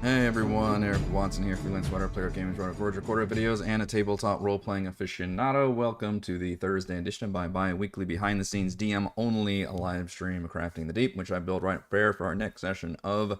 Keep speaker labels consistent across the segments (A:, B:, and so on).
A: Hey everyone, Eric Watson here, freelance writer, player, gaming writer, recorder videos, and a tabletop role-playing aficionado. Welcome to the Thursday edition by bi-weekly behind-the-scenes DM-only live stream Crafting the Deep, which I build right prepare for our next session of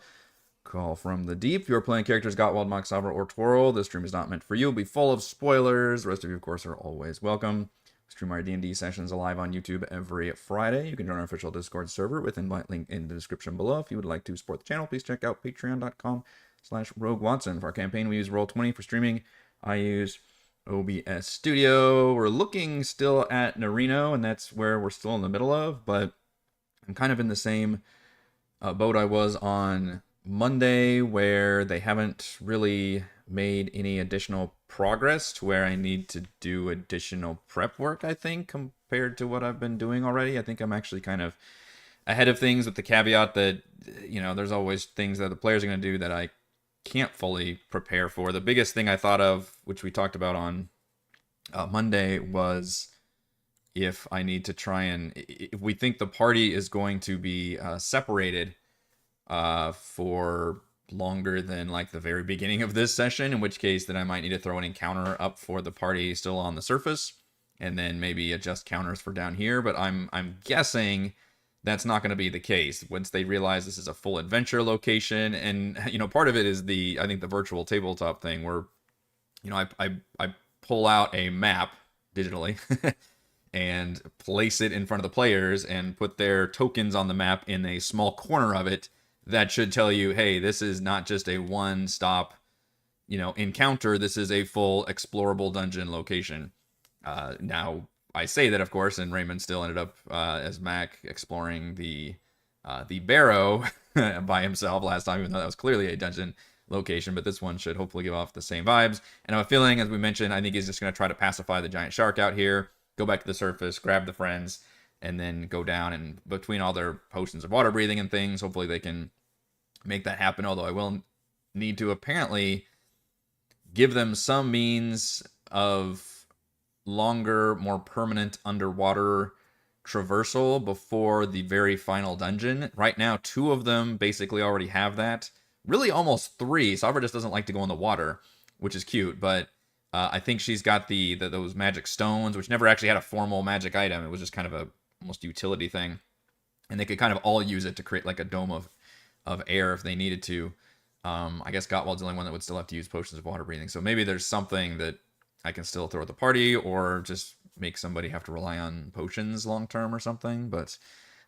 A: Call from the Deep. If you're playing characters Gottwald, Mock Sabra, or Twirl, this stream is not meant for you. It'll be full of spoilers. The rest of you, of course, are always welcome. We stream our D&D sessions live on YouTube every Friday. You can join our official Discord server with invite link in the description below. If you would like to support the channel, please check out patreon.com/Rogue Watson. For our campaign, we use Roll20. For streaming, I use OBS Studio. We're looking still at Narino, and that's where we're still in the middle of, but I'm kind of in the same boat I was on Monday, where they haven't really made any additional progress to where I need to do additional prep work, I think, compared to what I've been doing already. I think I'm actually kind of ahead of things, with the caveat that, there's always things that the players are going to do that I can't fully prepare for. The biggest thing I thought of, which we talked about on Monday, was if I need to try and, if we think the party is going to be separated for longer than like the very beginning of this session, in which case then I might need to throw an encounter up for the party still on the surface, and then maybe adjust counters for down here. But I'm guessing that's not going to be the case once they realize this is a full adventure location. And part of it is I think the virtual tabletop thing, where I pull out a map digitally and place it in front of the players and put their tokens on the map in a small corner of it. That should tell you, hey, this is not just a one-stop, encounter. This is a full explorable dungeon location. Now, I say that, of course, and Raymond still ended up, as Mac, exploring the Barrow by himself last time, even though that was clearly a dungeon location. But this one should hopefully give off the same vibes. And I have a feeling, as we mentioned, I think he's just going to try to pacify the giant shark out here, go back to the surface, grab the friends, and then go down, and between all their potions of water breathing and things, hopefully they can make that happen. Although I will need to apparently give them some means of longer, more permanent underwater traversal before the very final dungeon. Right now, 2 of them basically already have that. Really almost 3. Sabra just doesn't like to go in the water, which is cute, but I think she's got those magic stones, which never actually had a formal magic item. It was just kind of a almost utility thing, and they could kind of all use it to create like a dome of air if they needed to. I guess Gottwald's the only one that would still have to use potions of water breathing, so maybe there's something that I can still throw at the party, or just make somebody have to rely on potions long term or something. But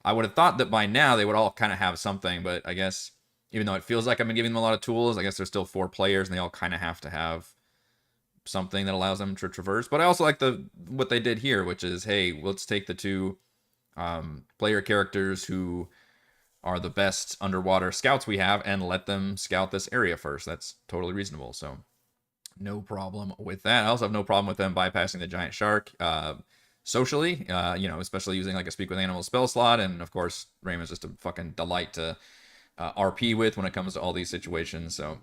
A: I would have thought that by now they would all kind of have something, but I guess even though it feels like I've been giving them a lot of tools, I guess there's still 4 players and they all kind of have to have something that allows them to traverse. But I also like what they did here, which is, hey, let's take the 2 player characters who are the best underwater scouts we have and let them scout this area first. That's totally reasonable, so no problem with that. I also have no problem with them bypassing the giant shark socially, especially using like a speak with animals spell slot. And of course, Raymond's just a fucking delight to RP with when it comes to all these situations, so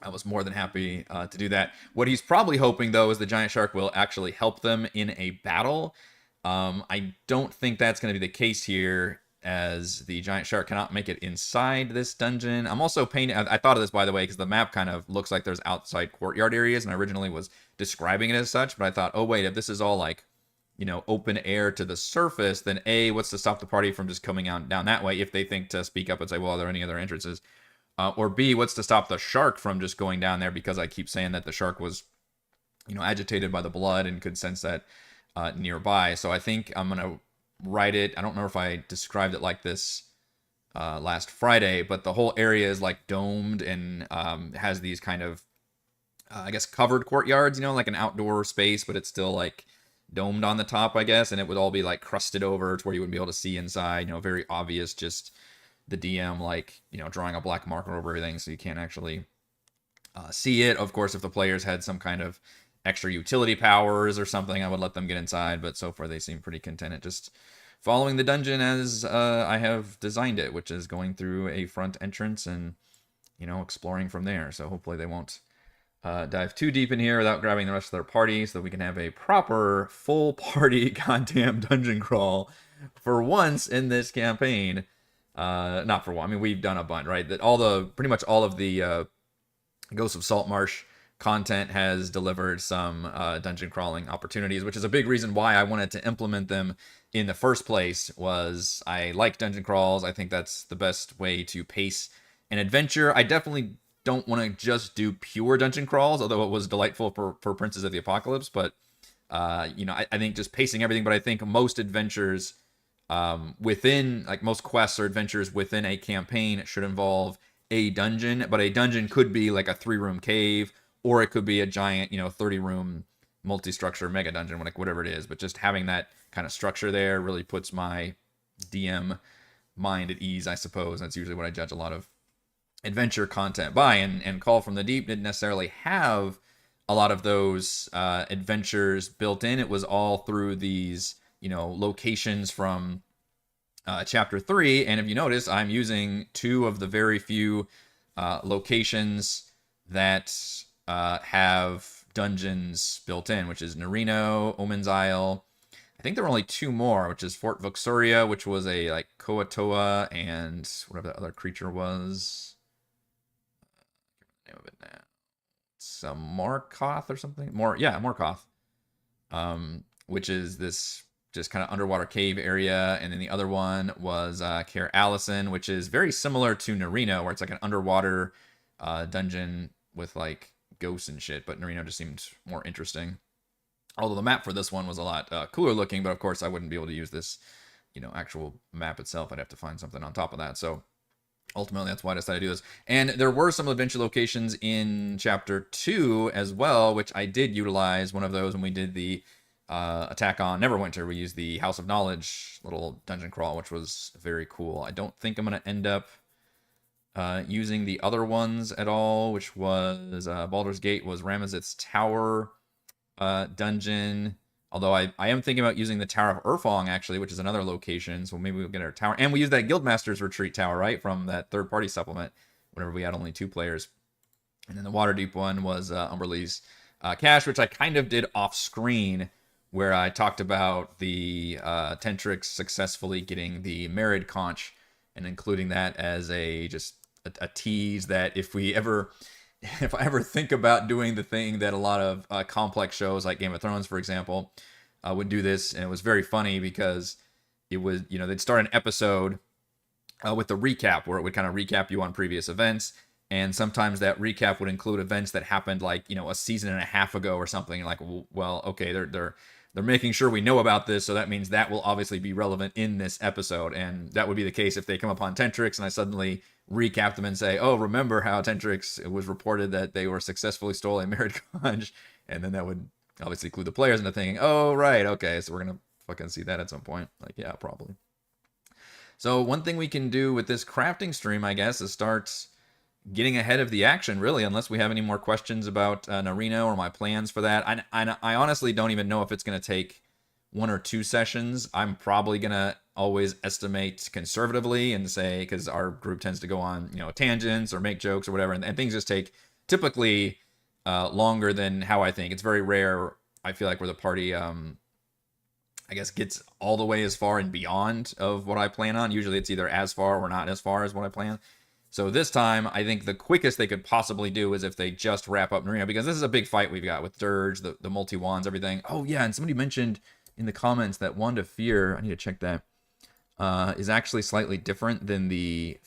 A: I was more than happy to do that. What he's probably hoping, though, is the giant shark will actually help them in a battle. I don't think that's going to be the case here, as the giant shark cannot make it inside this dungeon. I'm also painting, I thought of this, by the way, because the map kind of looks like there's outside courtyard areas, and I originally was describing it as such, but I thought, oh wait, if this is all like, open air to the surface, then A, what's to stop the party from just coming out down that way if they think to speak up and say, well, are there any other entrances? Or B, what's to stop the shark from just going down there, because I keep saying that the shark was, agitated by the blood and could sense that nearby. So I think I'm going to write it. I don't know if I described it like this last Friday, but the whole area is like domed and has these kind of, I guess, covered courtyards, like an outdoor space, but it's still like domed on the top, I guess. And it would all be like crusted over to where you wouldn't be able to see inside, very obvious, just the DM like, drawing a black marker over everything so you can't actually see it. Of course, if the players had some kind of extra utility powers or something, I would let them get inside, but so far they seem pretty content at just following the dungeon as I have designed it, which is going through a front entrance and, exploring from there. So hopefully they won't dive too deep in here without grabbing the rest of their party, so that we can have a proper full party goddamn dungeon crawl for once in this campaign. Not for one. I mean, we've done a bunch, right? That pretty much all of the Ghost of Saltmarsh content has delivered some dungeon crawling opportunities, which is a big reason why I wanted to implement them in the first place. Was I like dungeon crawls. I think that's the best way to pace an adventure. I definitely don't want to just do pure dungeon crawls, although it was delightful for Princes of the Apocalypse. But I think just pacing everything. But I think most adventures within, like most quests or adventures within a campaign, should involve a dungeon. But a dungeon could be like a 3-room cave, or it could be a giant, 30-room multi-structure mega dungeon, like whatever it is. But just having that kind of structure there really puts my DM mind at ease, I suppose. That's usually what I judge a lot of adventure content by. And Call from the Deep didn't necessarily have a lot of those adventures built in. It was all through these, locations from chapter 3. And if you notice, I'm using 2 of the very few locations that have dungeons built in, which is Nerino, Omen's Isle. I think there were only 2 more, which is Fort Vuxoria, which was a like Koatoa, and whatever the other creature was. Name of it now. It's a Morkoth or something. Morkoth. Which is this just kind of underwater cave area, and then the other one was Caer Allison, which is very similar to Nerino, where it's like an underwater dungeon with like ghosts and shit. But Nerino just seemed more interesting. Although the map for this one was a lot cooler looking, but of course I wouldn't be able to use this, actual map itself. I'd have to find something on top of that. So ultimately, that's why I decided to do this. And there were some adventure locations in Chapter 2 as well, which I did utilize. One of those when we did the attack on Neverwinter. We used the House of Knowledge little dungeon crawl, which was very cool. I don't think I'm going to end up using the other ones at all, which was Baldur's Gate was Ramazith's Tower dungeon. Although I am thinking about using the Tower of Urfong, actually, which is another location. So maybe we'll get our tower. And we use that Guildmaster's Retreat Tower, right? From that third-party supplement, whenever we had only 2 players. And then the Waterdeep one was Umberlee's Cache, which I kind of did off-screen, where I talked about the Tentrix successfully getting the Married Conch, and including that as a tease that if I ever think about doing the thing that a lot of complex shows like Game of Thrones, for example, would do this. And it was very funny because it was, they'd start an episode with a recap where it would kind of recap you on previous events. And sometimes that recap would include events that happened like, a season and a half ago or something. Like, well, okay, they're making sure we know about this. So that means that will obviously be relevant in this episode. And that would be the case if they come upon Tentrix and I suddenly recap them and say, oh, remember how Tentrix, it was reported that they were successfully stole a Married Conch. And then that would obviously include the players into thinking, oh, right, okay, so we're going to fucking see that at some point. Like, yeah, probably. So one thing we can do with this crafting stream, I guess, is start getting ahead of the action, really, unless we have any more questions about Nerino or my plans for that. I honestly don't even know if it's going to take 1 or 2 sessions. I'm probably going to always estimate conservatively and say, because our group tends to go on, tangents or make jokes or whatever, and things just take typically longer than how I think. It's very rare, I feel like, where the party, I guess, gets all the way as far and beyond of what I plan on. Usually it's either as far or not as far as what I plan. So this time, I think the quickest they could possibly do is if they just wrap up Nerino, because this is a big fight we've got with Dirge, the multi-wands, everything. Oh, yeah, and somebody mentioned in the comments that Wand of Fear, I need to check that, is actually slightly different than the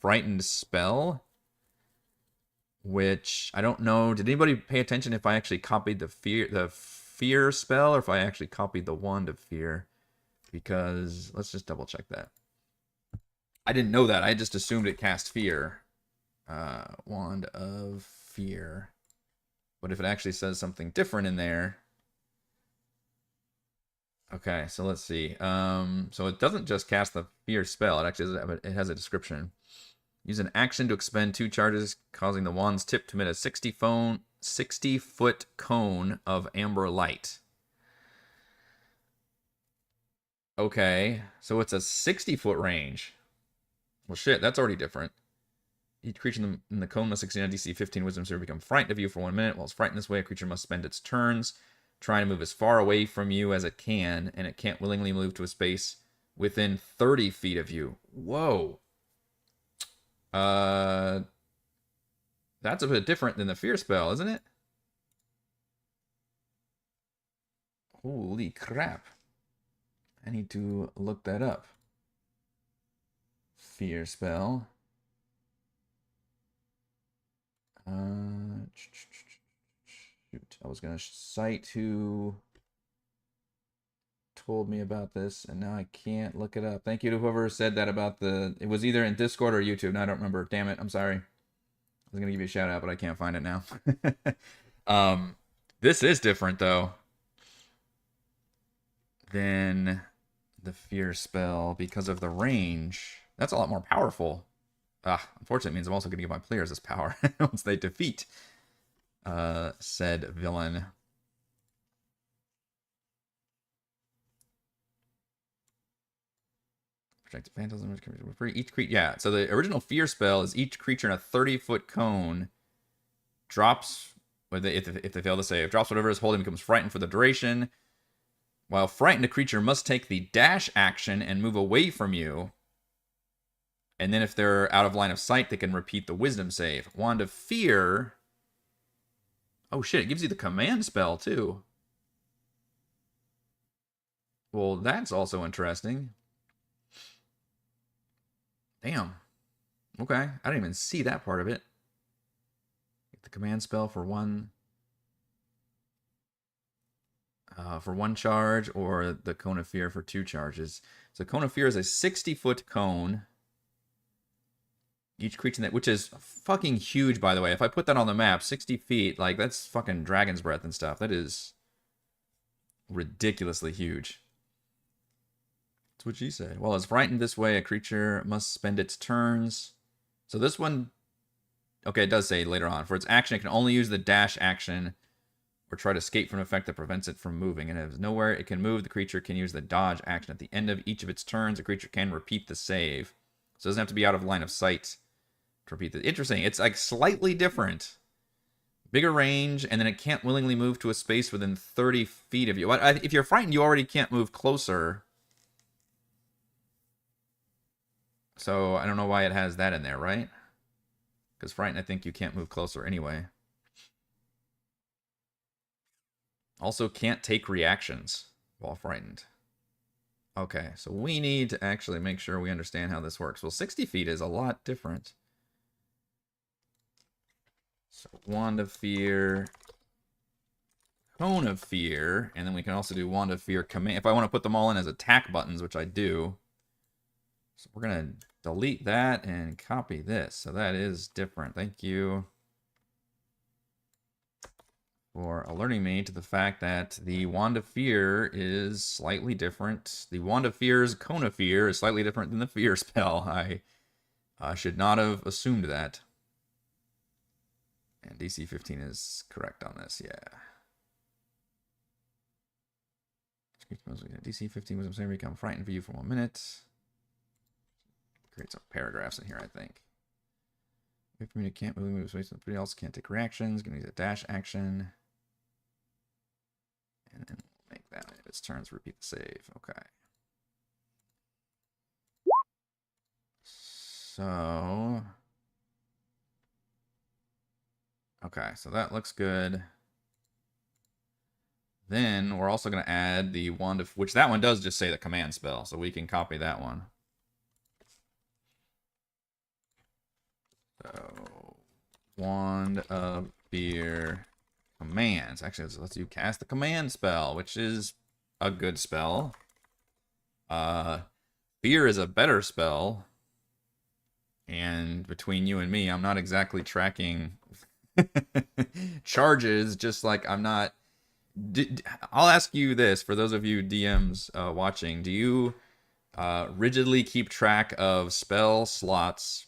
A: Frightened spell, which I don't know. Did anybody pay attention if I actually copied the fear spell or if I actually copied the Wand of Fear? Because let's just double check that. I didn't know that. I just assumed it cast Fear. Wand of Fear. But if it actually says something different in there... Okay, so let's see. So it doesn't just cast the Fear spell. It actually has a description. Use an action to expend 2 charges, causing the wand's tip to emit a 60-foot cone of amber light. Okay, so it's a 60-foot range. Well, shit, that's already different. Each creature in the cone must succeed on DC 15 Wisdom save become frightened of you for 1 minute. While it's frightened this way, a creature must spend its turns trying to move as far away from you as it can, and it can't willingly move to a space within 30 feet of you. Whoa. That's a bit different than the fear spell, isn't it? Holy crap. I need to look that up. Fear spell. Shoot, I was gonna cite who told me about this, and now I can't look it up. Thank you to whoever said that about the. It was either in Discord or YouTube. No, I don't remember. Damn it, I'm sorry. I was gonna give you a shout out, but I can't find it now. This is different though than the fear spell because of the range. That's a lot more powerful. Unfortunately, it means I'm also going to give my players this power once they defeat said villain. Projected phantasm for each creature. Yeah, so the original fear spell is each creature in a 30-foot cone drops, if they fail to save, drops whatever is holding, becomes frightened for the duration. While frightened, a creature must take the dash action and move away from you. And then if they're out of line of sight, they can repeat the wisdom save. Wand of Fear. Oh shit, it gives you the command spell too. Well, that's also interesting. Damn. Okay, I didn't even see that part of it. Get the command spell for one charge, or the Cone of Fear for 2 charges. So Cone of Fear is a 60-foot cone. Each creature that, which is fucking huge, by the way. If I put that on the map, 60 feet, like that's fucking Dragon's Breath and stuff. That is ridiculously huge. That's what she said. Well, as frightened this way, a creature must spend its turns. So this one, okay, it does say later on. For its action, it can only use the dash action or try to escape from an effect that prevents it from moving. And if there's nowhere it can move, the creature can use the dodge action. At the end of each of its turns, the creature can repeat the save. So it doesn't have to be out of line of sight to repeat the. Interesting. It's like slightly different. Bigger range, and then it can't willingly move to a space within 30 feet of you. If you're frightened, you already can't move closer. So I don't know why it has that in there, right? Because frightened, I think you can't move closer anyway. Also can't take reactions while frightened. Okay, so we need to actually make sure we understand how this works. Well, 60 feet is a lot different. So Wand of Fear, Cone of Fear, and then we can also do Wand of Fear command. If I want to put them all in as attack buttons, which I do. So we're going to delete that and copy this. So that is different. Thank you for alerting me to the fact that the Wand of Fear is slightly different. The Wand of Fear's Cone of Fear is slightly different than the Fear spell. I should not have assumed that. And DC 15 is correct on this, yeah. DC 15 was saying become frightened for you for 1 minute. Create some paragraphs in here, I think. If you can't move space, somebody else can't take reactions. Gonna use a dash action. And then make that if its turns repeat the save. Okay. So okay, so that looks good. Then we're also going to add the Wand of, which that one does just say the command spell, so we can copy that one. So Wand of Fear commands. Actually, let's do cast the command spell, which is a good spell. Fear is a better spell. And between you and me, I'm not exactly tracking charges, just like I'm not. I'll ask you this, for those of you DMs watching, do you rigidly keep track of spell slots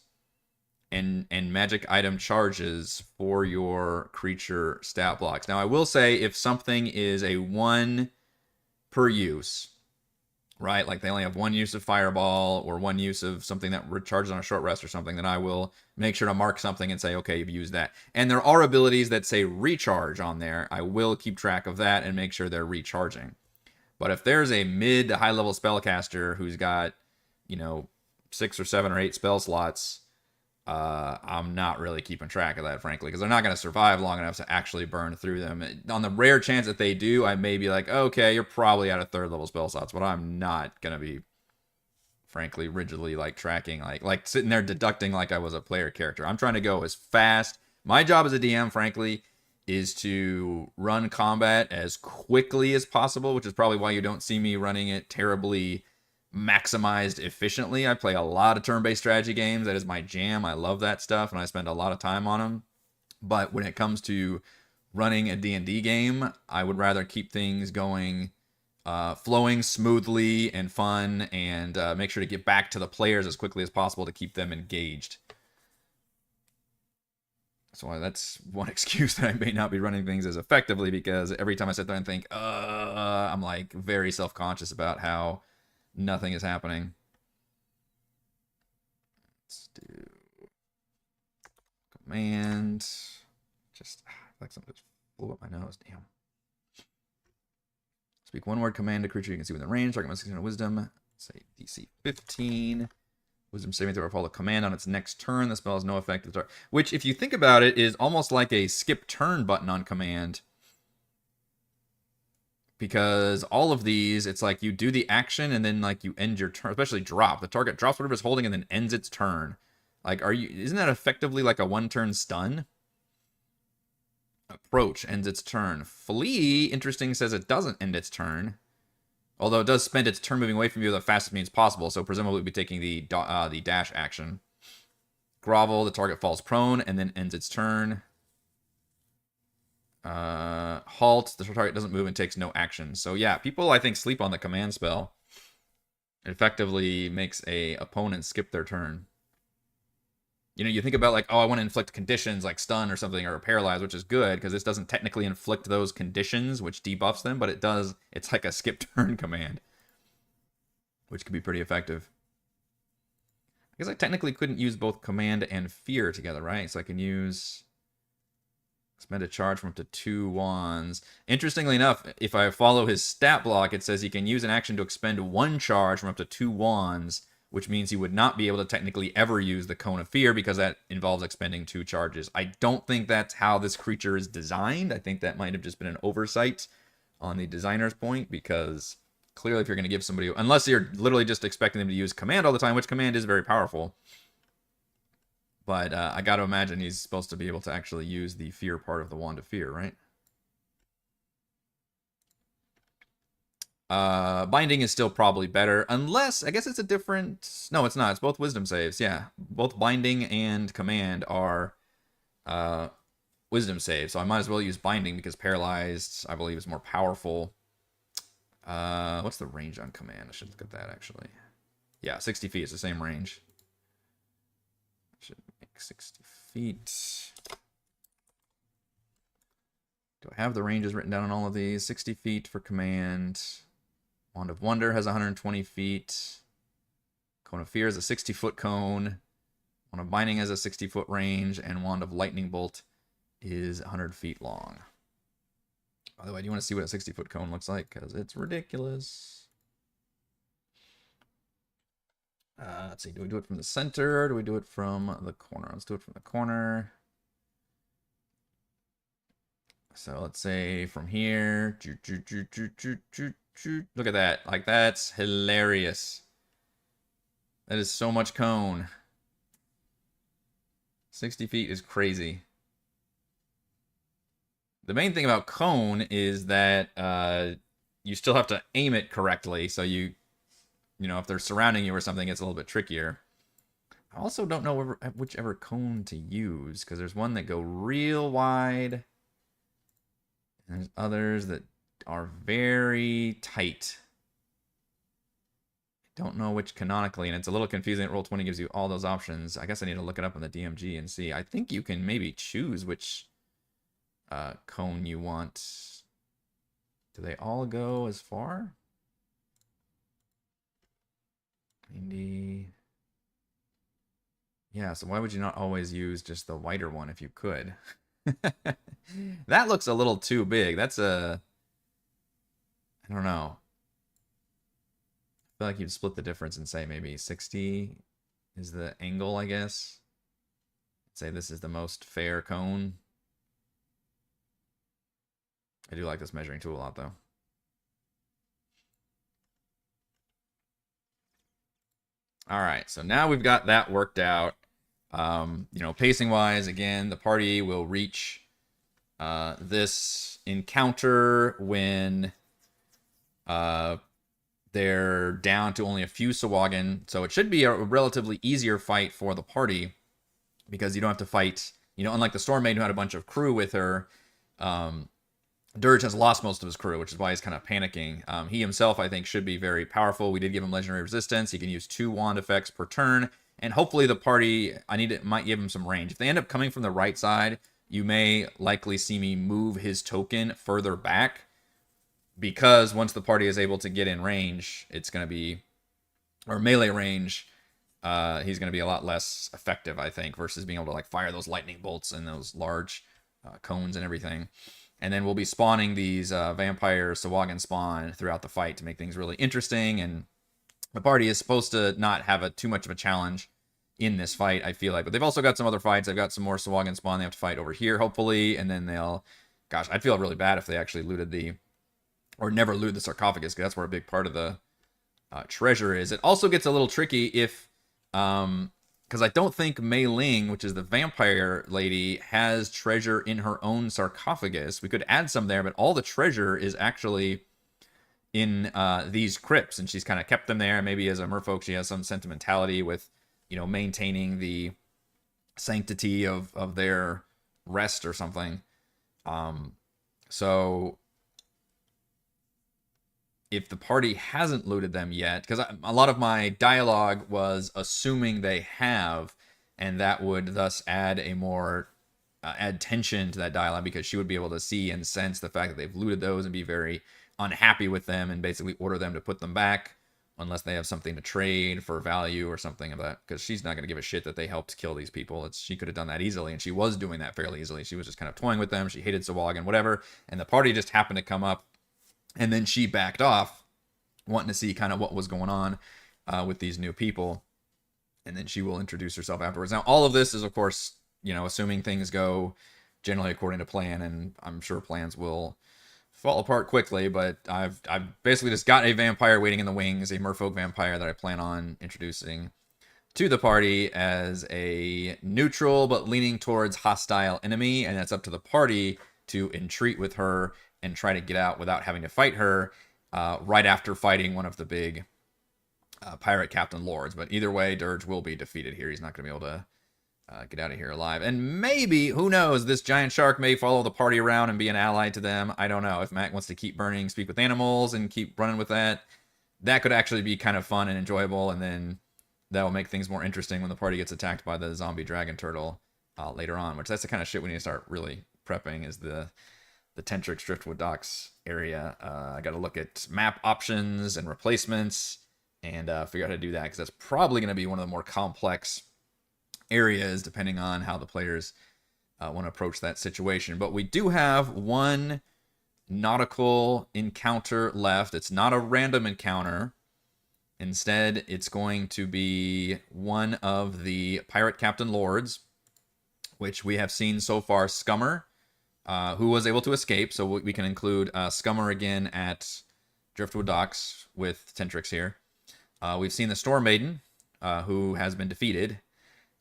A: and magic item charges for your creature stat blocks? Now, I will say, if something is a 1 per use, right, like they only have 1 use of Fireball or 1 use of something that recharges on a short rest or something, then I will make sure to mark something and say, okay, you've used that. And there are abilities that say recharge on there. I will keep track of that and make sure they're recharging. But if there's a mid to high level spellcaster who's got, 6 or 7 or 8 spell slots, I'm not really keeping track of that, frankly, because they're not going to survive long enough to actually burn through them. On the rare chance that they do, I may be like, okay, you're probably out of third level spell slots, but I'm not going to be, frankly, rigidly like tracking, like sitting there deducting like I was a player character. I'm trying to go as fast. My job as a DM, frankly, is to run combat as quickly as possible, which is probably why you don't see me running it terribly maximized efficiently. I play a lot of turn-based strategy games. That is my jam. I love that stuff, and I spend a lot of time on them. But when it comes to running a D&D game, I would rather keep things going, flowing smoothly and fun, and make sure to get back to the players as quickly as possible to keep them engaged. So that's one excuse that I may not be running things as effectively, because every time I sit there and think, I'm like very self-conscious about how nothing is happening. Let's do command. Just like something just blew up my nose. Damn. Speak one word command to creature you can see within range. Target must 600 wisdom. Say DC 15. Wisdom saving throw or follow command on its next turn. The spell has no effect. Which, if you think about it, is almost like a skip turn button on command. Because all of these, it's like you do the action and then like you end your turn, especially drop. The target drops whatever it's holding and then ends its turn. Like, isn't that effectively like a one-turn stun? Approach ends its turn. Flee, interesting, says it doesn't end its turn. Although it does spend its turn moving away from you the fastest means possible, so presumably it would be taking the dash action. Grovel, the target falls prone and then ends its turn. Halt, the target doesn't move and takes no action. So yeah, people I think sleep on the command spell. It effectively makes a opponent skip their turn. You know, you think about like, oh, I want to inflict conditions like stun or something, or paralyze, which is good because this doesn't technically inflict those conditions, which debuffs them, but it does. It's like a skip turn command, which could be pretty effective. I guess I technically couldn't use both command and fear together, right? So I can use expend a charge from up to 2 wands. Interestingly enough, if I follow his stat block, it says he can use an action to expend 1 charge from up to 2 wands, which means he would not be able to technically ever use the Cone of Fear because that involves expending 2 charges. I don't think that's how this creature is designed. I think that might have just been an oversight on the designer's point, because clearly if you're going to give somebody, unless you're literally just expecting them to use command all the time, which command is very powerful, but I got to imagine he's supposed to be able to actually use the fear part of the Wand of Fear, right? Binding is still probably better, unless, I guess it's a different, no, it's not, it's both wisdom saves, yeah. Both binding and command are wisdom saves, so I might as well use binding because paralyzed, I believe, is more powerful. What's the range on command? I should look at that, actually. Yeah, 60 feet is the same range. Should make 60 feet. Do I have the ranges written down on all of these? 60 feet for command. Wand of Wonder has 120 feet. Cone of Fear is a 60-foot cone. Wand of Binding has a 60-foot range. And Wand of Lightning Bolt is 100 feet long. By the way, do you want to see what a 60-foot cone looks like? Because it's ridiculous. Let's see. Do we do it from the center? Or do we do it from the corner? Let's do it from the corner. So let's say from here. Look at that. Like, that's hilarious. That is so much cone. 60 feet is crazy. The main thing about cone is that you still have to aim it correctly. So you know, if they're surrounding you or something, it's a little bit trickier. I also don't know whichever cone to use, because there's one that go real wide. And there's others that are very tight. I don't know which canonically, and it's a little confusing. Roll20 gives you all those options. I guess I need to look it up on the DMG and see. I think you can maybe choose which cone you want. Do they all go as far? 90. Yeah, so why would you not always use just the wider one if you could? That looks a little too big. That's I don't know. I feel like you'd split the difference and say maybe 60 is the angle, I guess. say this is the most fair cone. I do like this measuring tool a lot, though. All right, so now we've got that worked out. You know, pacing wise, again, the party will reach this encounter when they're down to only a few Sahuagin. So it should be a relatively easier fight for the party because you don't have to fight, you know, unlike the Storm Maiden who had a bunch of crew with her. Dirge has lost most of his crew, which is why he's kind of panicking. He himself, I think, should be very powerful. We did give him legendary resistance. He can use 2 wand effects per turn. And hopefully the party, might give him some range. If they end up coming from the right side, you may likely see me move his token further back. Because once the party is able to get in range, it's going to be, or melee range, he's going to be a lot less effective, I think, versus being able to like fire those lightning bolts and those large cones and everything. And then we'll be spawning these vampire Sahuagin spawn throughout the fight to make things really interesting. And the party is supposed to not have too much of a challenge in this fight, I feel like. But they've also got some other fights. They've got some more Sahuagin spawn they have to fight over here, hopefully. And then they'll... Gosh, I'd feel really bad if they actually looted the... Or never loot the sarcophagus, because that's where a big part of the treasure is. It also gets a little tricky if... because I don't think Mei Ling, which is the vampire lady, has treasure in her own sarcophagus. We could add some there, but all the treasure is actually in these crypts, and she's kind of kept them there. Maybe as a merfolk, she has some sentimentality with, you know, maintaining the sanctity of their rest or something. So if the party hasn't looted them yet, because a lot of my dialogue was assuming they have, and that would thus add a more add tension to that dialogue, because she would be able to see and sense the fact that they've looted those and be very unhappy with them and basically order them to put them back unless they have something to trade for value or something of that, because she's not going to give a shit that they helped kill these people. She could have done that easily, and she was doing that fairly easily. She was just kind of toying with them. She hated Sahuagin, whatever, and the party just happened to come up, and then she backed off, wanting to see kind of what was going on with these new people, and then she will introduce herself afterwards. Now, all of this is, of course, you know, assuming things go generally according to plan, and I'm sure plans will fall apart quickly, but I've basically just got a vampire waiting in the wings, a merfolk vampire that I plan on introducing to the party as a neutral but leaning towards hostile enemy, and it's up to the party to entreat with her and try to get out without having to fight her right after fighting one of the big pirate captain lords. But either way, Dirge will be defeated here. He's not going to be able to get out of here alive. And maybe, who knows, this giant shark may follow the party around and be an ally to them. I don't know. If Matt wants to keep burning Speak with Animals and keep running with that, that could actually be kind of fun and enjoyable, and then that will make things more interesting when the party gets attacked by the zombie dragon turtle later on, which that's the kind of shit we need to start really prepping, is the Tentrix Driftwood Docks area. I got to look at map options and replacements and figure out how to do that, because that's probably going to be one of the more complex areas depending on how the players want to approach that situation. But we do have one nautical encounter left. It's not a random encounter. Instead, it's going to be one of the pirate captain lords, which we have seen so far Scummer, who was able to escape. So we can include Scummer again at Driftwood Docks with Tentrix here. We've seen the Storm Maiden, who has been defeated.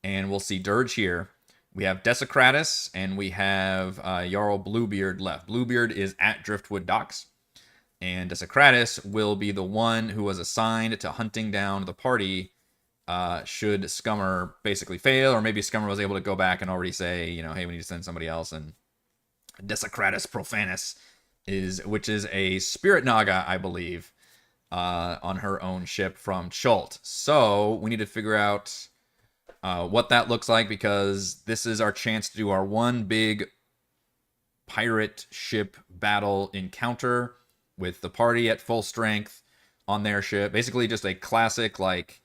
A: And we'll see Dirge here. We have Desecratus, and we have Jarl Bluebeard left. Bluebeard is at Driftwood Docks. And Desecratus will be the one who was assigned to hunting down the party should Scummer basically fail. Or maybe Scummer was able to go back and already say, you know, hey, we need to send somebody else. And Desecratus Profanus, which is a Spirit Naga, I believe, on her own ship from Chult. So we need to figure out what that looks like, because this is our chance to do our one big pirate ship battle encounter with the party at full strength on their ship. Basically just a classic, like,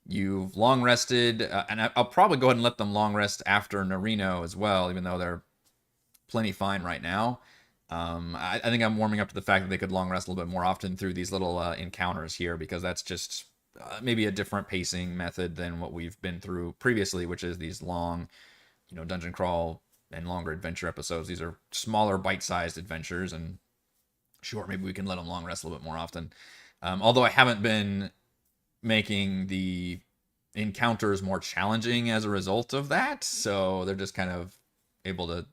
A: you've long rested, and I'll probably go ahead and let them long rest after Narino as well, even though they're plenty fine right now. I think I'm warming up to the fact that they could long rest a little bit more often through these little encounters here, because that's just maybe a different pacing method than what we've been through previously, which is these long dungeon crawl and longer adventure episodes. These are smaller, bite-sized adventures, and sure, maybe we can let them long rest a little bit more often. Although I haven't been making the encounters more challenging as a result of that, so they're just kind of able to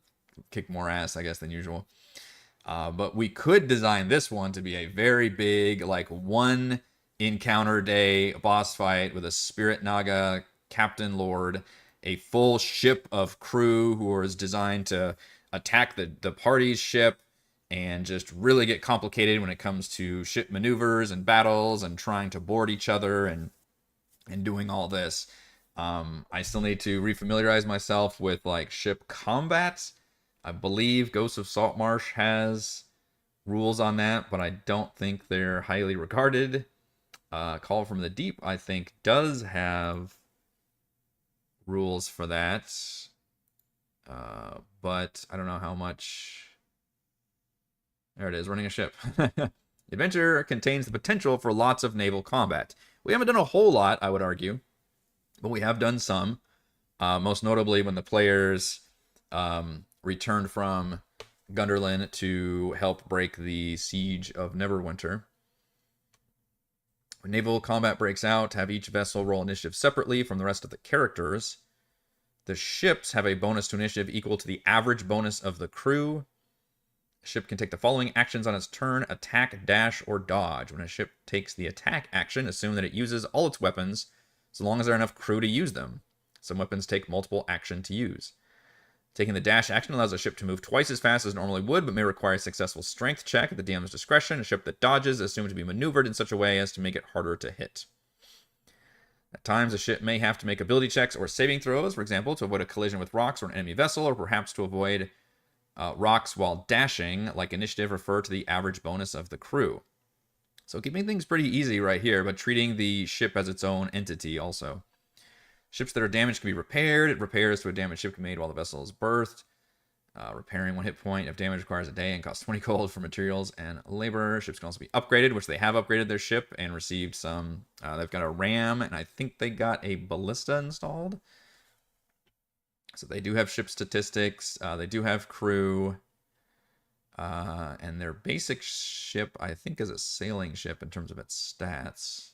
A: kick more ass, I guess, than usual. But we could design this one to be a very big, like, one encounter day boss fight with a Spirit Naga Captain Lord, a full ship of crew who is designed to attack the party's ship and just really get complicated when it comes to ship maneuvers and battles and trying to board each other and doing all this. I still need to refamiliarize myself with like ship combat. I believe Ghosts of Saltmarsh has rules on that, but I don't think they're highly regarded. Call from the Deep, I think, does have rules for that, but I don't know how much. There it is, running a ship. Adventure contains the potential for lots of naval combat. We haven't done a whole lot, I would argue, but we have done some. Most notably when the players returned from Gunderlin to help break the siege of Neverwinter. When naval combat breaks out, have each vessel roll initiative separately from the rest of the characters. The ships have a bonus to initiative equal to the average bonus of the crew. A ship can take the following actions on its turn: attack, dash, or dodge. When a ship takes the attack action, assume that it uses all its weapons, so long as there are enough crew to use them. Some weapons take multiple action to use. Taking the dash action allows a ship to move twice as fast as it normally would, but may require a successful strength check at the DM's discretion. A ship that dodges is assumed to be maneuvered in such a way as to make it harder to hit. At times, a ship may have to make ability checks or saving throws, for example, to avoid a collision with rocks or an enemy vessel, or perhaps to avoid rocks while dashing. Like initiative, refer to the average bonus of the crew. So keeping things pretty easy right here, but treating the ship as its own entity also. Ships that are damaged can be repaired. Repairs to a damaged ship can be made while the vessel is berthed. Repairing 1 hit point if damage requires a day and costs 20 gold for materials and labor. Ships can also be upgraded, which they have upgraded their ship and received some. They've got a ram, and I think they got a ballista installed. So they do have ship statistics. They do have crew. And their basic ship, I think, is a sailing ship in terms of its stats.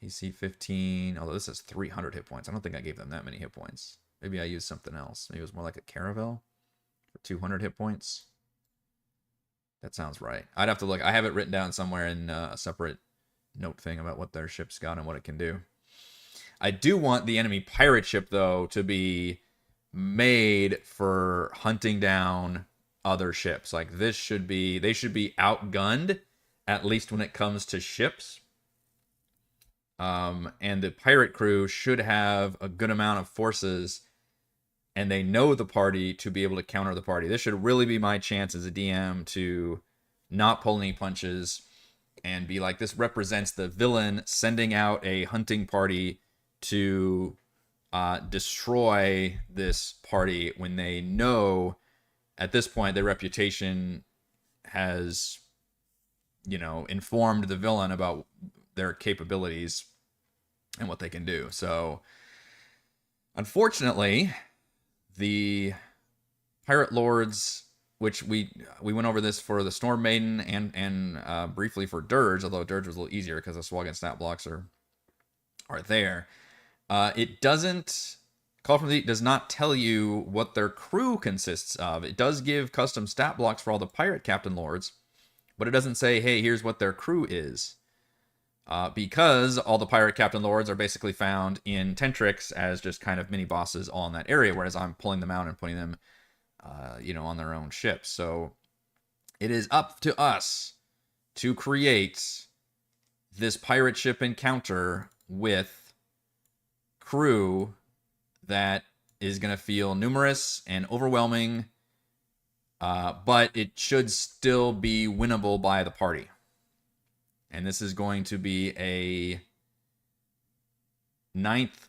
A: AC 15, although this has 300 hit points. I don't think I gave them that many hit points. Maybe I used something else. Maybe it was more like a caravel for 200 hit points. That sounds right. I'd have to look. I have it written down somewhere in a separate note thing about what their ship's got and what it can do. I do want the enemy pirate ship, though, to be made for hunting down other ships. Like this should be, they should be outgunned, at least when it comes to ships. And the pirate crew should have a good amount of forces, and they know the party to be able to counter the party. This should really be my chance as a DM to not pull any punches and be like, this represents the villain sending out a hunting party to destroy this party when they know at this point their reputation has, informed the villain about their capabilities and what they can do. So unfortunately, the pirate lords, which we went over this for the Storm Maiden and briefly for Dirge, although Dirge was a little easier because the Swagan stat blocks are there. It doesn't, Call from the Deep does not tell you what their crew consists of. It does give custom stat blocks for all the pirate captain lords, but it doesn't say, hey, here's what their crew is. Because all the pirate captain lords are basically found in Tentrix as just kind of mini bosses all in that area, whereas I'm pulling them out and putting them, on their own ships. So it is up to us to create this pirate ship encounter with crew that is going to feel numerous and overwhelming, but it should still be winnable by the party. And this is going to be a 9th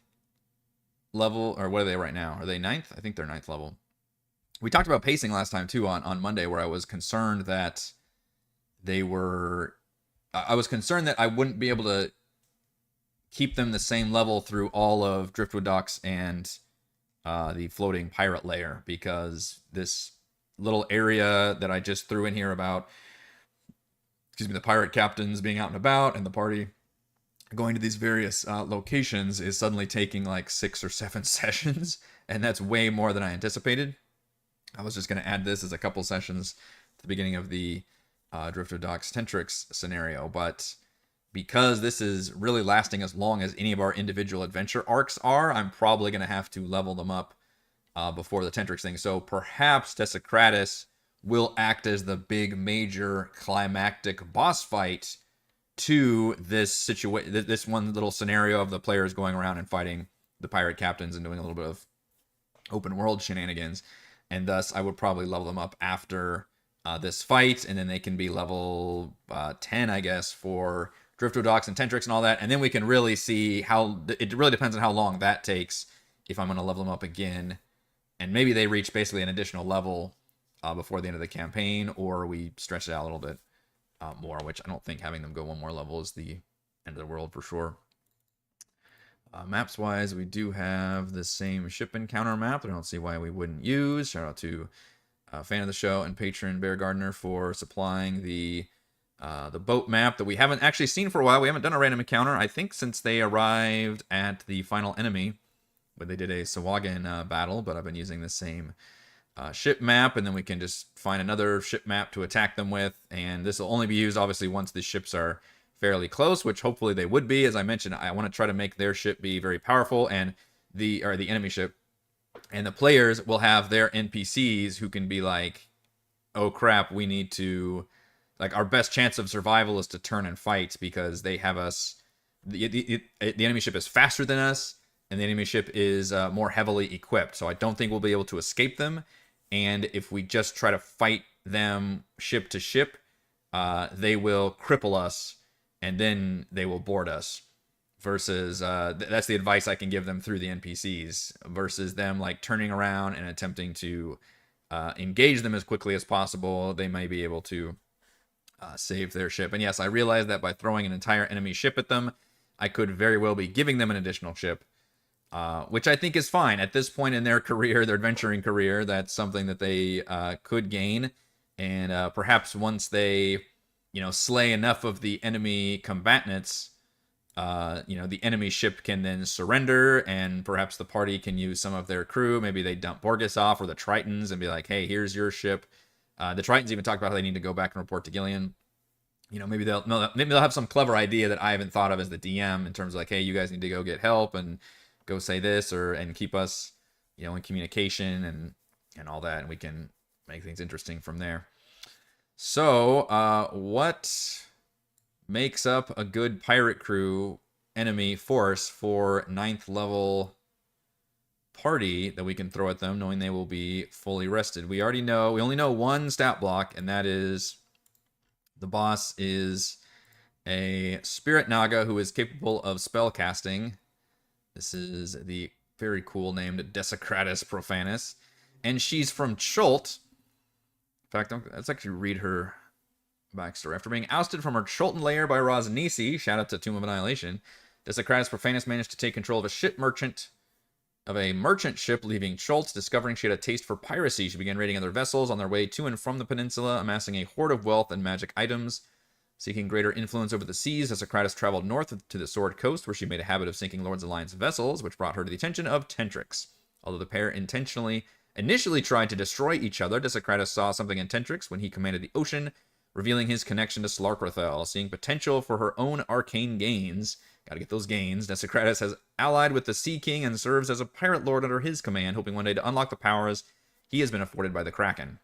A: level, or what are they right now? Are they 9th? I think they're 9th level. We talked about pacing last time too on Monday, where I was concerned that I was concerned that I wouldn't be able to keep them the same level through all of Driftwood Docks and the floating pirate layer, because this little area that I just threw in here about, excuse me, the pirate captains being out and about and the party going to these various locations is suddenly taking like 6 or 7 sessions, and that's way more than I anticipated. I was just going to add this as a couple sessions at the beginning of the Drifter Docks Tentrix scenario, but because this is really lasting as long as any of our individual adventure arcs are, I'm probably going to have to level them up before the Tentrix thing. So perhaps Desecratus will act as the big major climactic boss fight to this situation, this one little scenario of the players going around and fighting the pirate captains and doing a little bit of open world shenanigans. And thus, I would probably level them up after this fight, and then they can be level 10, I guess, for Drifter Docks and Tentrix and all that. And then we can really see how, it really depends on how long that takes, if I'm going to level them up again. And maybe they reach basically an additional level before the end of the campaign, or we stretch it out a little bit more, which I don't think having them go one more level is the end of the world for sure. Maps wise, we do have the same ship encounter map that I don't see why we wouldn't use. Shout out to fan of the show and patron Bear Gardner for supplying the boat map that we haven't actually seen for a while. We haven't done a random encounter, I think, since they arrived at the final enemy, but they did a Sahuagin battle. But I've been using the same ship map, and then we can just find another ship map to attack them with. And this will only be used, obviously, once the ships are fairly close, which hopefully they would be. As I mentioned, I want to try to make their ship be very powerful, and the enemy ship, and the players will have their NPCs who can be like, oh crap, we need to, like, our best chance of survival is to turn and fight, because they have us, the enemy ship is faster than us, and the enemy ship is more heavily equipped, so I don't think we'll be able to escape them. And if we just try to fight them ship to ship, they will cripple us, and then they will board us. Versus, that's the advice I can give them through the NPCs, versus them like turning around and attempting to engage them as quickly as possible. They may be able to save their ship. And yes, I realize that by throwing an entire enemy ship at them, I could very well be giving them an additional ship, which I think is fine. At this point in their career, their adventuring career, that's something that they could gain. And perhaps once they, slay enough of the enemy combatants, the enemy ship can then surrender, and perhaps the party can use some of their crew. Maybe they dump Borgus off, or the Tritons, and be like, hey, here's your ship. The Tritons even talk about how they need to go back and report to Gillian. Maybe they'll have some clever idea that I haven't thought of as the DM, in terms of like, hey, you guys need to go get help and go say this, and keep us, in communication and all that, and we can make things interesting from there. So, what makes up a good pirate crew enemy force for 9th level party that we can throw at them, knowing they will be fully rested? We only know one stat block, and that is the boss is a Spirit Naga who is capable of spell casting. This is the very cool named Desecratus Profanus, and she's from Chult. In fact, let's actually read her backstory. After being ousted from her Chultan lair by Rosnisi, shout out to Tomb of Annihilation, Desecratus Profanus managed to take control of a merchant ship leaving Chult. Discovering she had a taste for piracy, she began raiding other vessels on their way to and from the peninsula, amassing a hoard of wealth and magic items. Seeking greater influence over the seas, Desecratus traveled north to the Sword Coast, where she made a habit of sinking Lord's Alliance vessels, which brought her to the attention of Tentrix. Although the pair initially tried to destroy each other, Desecratus saw something in Tentrix when he commanded the ocean, revealing his connection to Slarkrathel. Seeing potential for her own arcane gains, gotta get those gains, Desecratus has allied with the Sea King and serves as a pirate lord under his command, hoping one day to unlock the powers he has been afforded by the Kraken.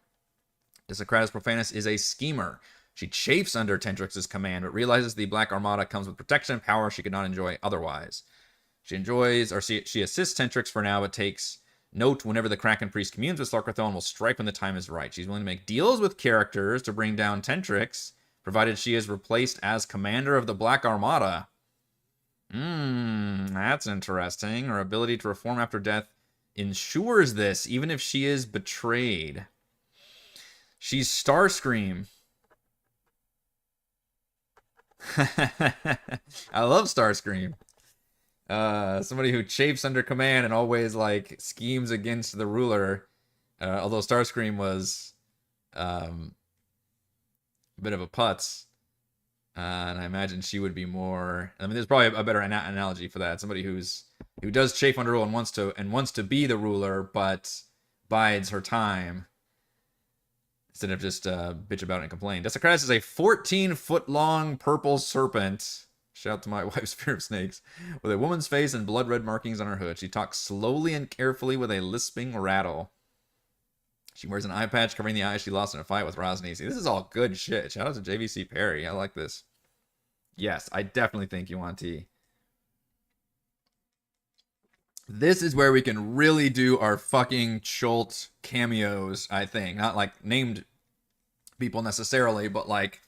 A: Desecratus Profanus is a schemer. She chafes under Tentrix's command, but realizes the Black Armada comes with protection and power she could not enjoy otherwise. She assists Tentrix for now, but takes note whenever the Kraken Priest communes with Slarkrathel, and will strike when the time is right. She's willing to make deals with characters to bring down Tentrix, provided she is replaced as commander of the Black Armada. That's interesting. Her ability to reform after death ensures this, even if she is betrayed. She's Starscream. I love Starscream. Somebody who chafes under command and always like schemes against the ruler. Although Starscream was a bit of a putz. And I imagine she would be more. I mean, there's probably a better analogy for that. Somebody who does chafe under rule and wants to be the ruler, but bides her time instead of just bitch about it and complain. Desicratus is a 14-foot-long purple serpent. Shout out to my wife's fear of snakes. With a woman's face and blood-red markings on her hood. She talks slowly and carefully with a lisping rattle. She wears an eye patch covering the eyes she lost in a fight with Rosnisi. This is all good shit. Shout out to JVC Perry. I like this. Yes, I definitely think Yuan Ti. This is where we can really do our fucking Chult cameos, I think. Not like named people necessarily, but like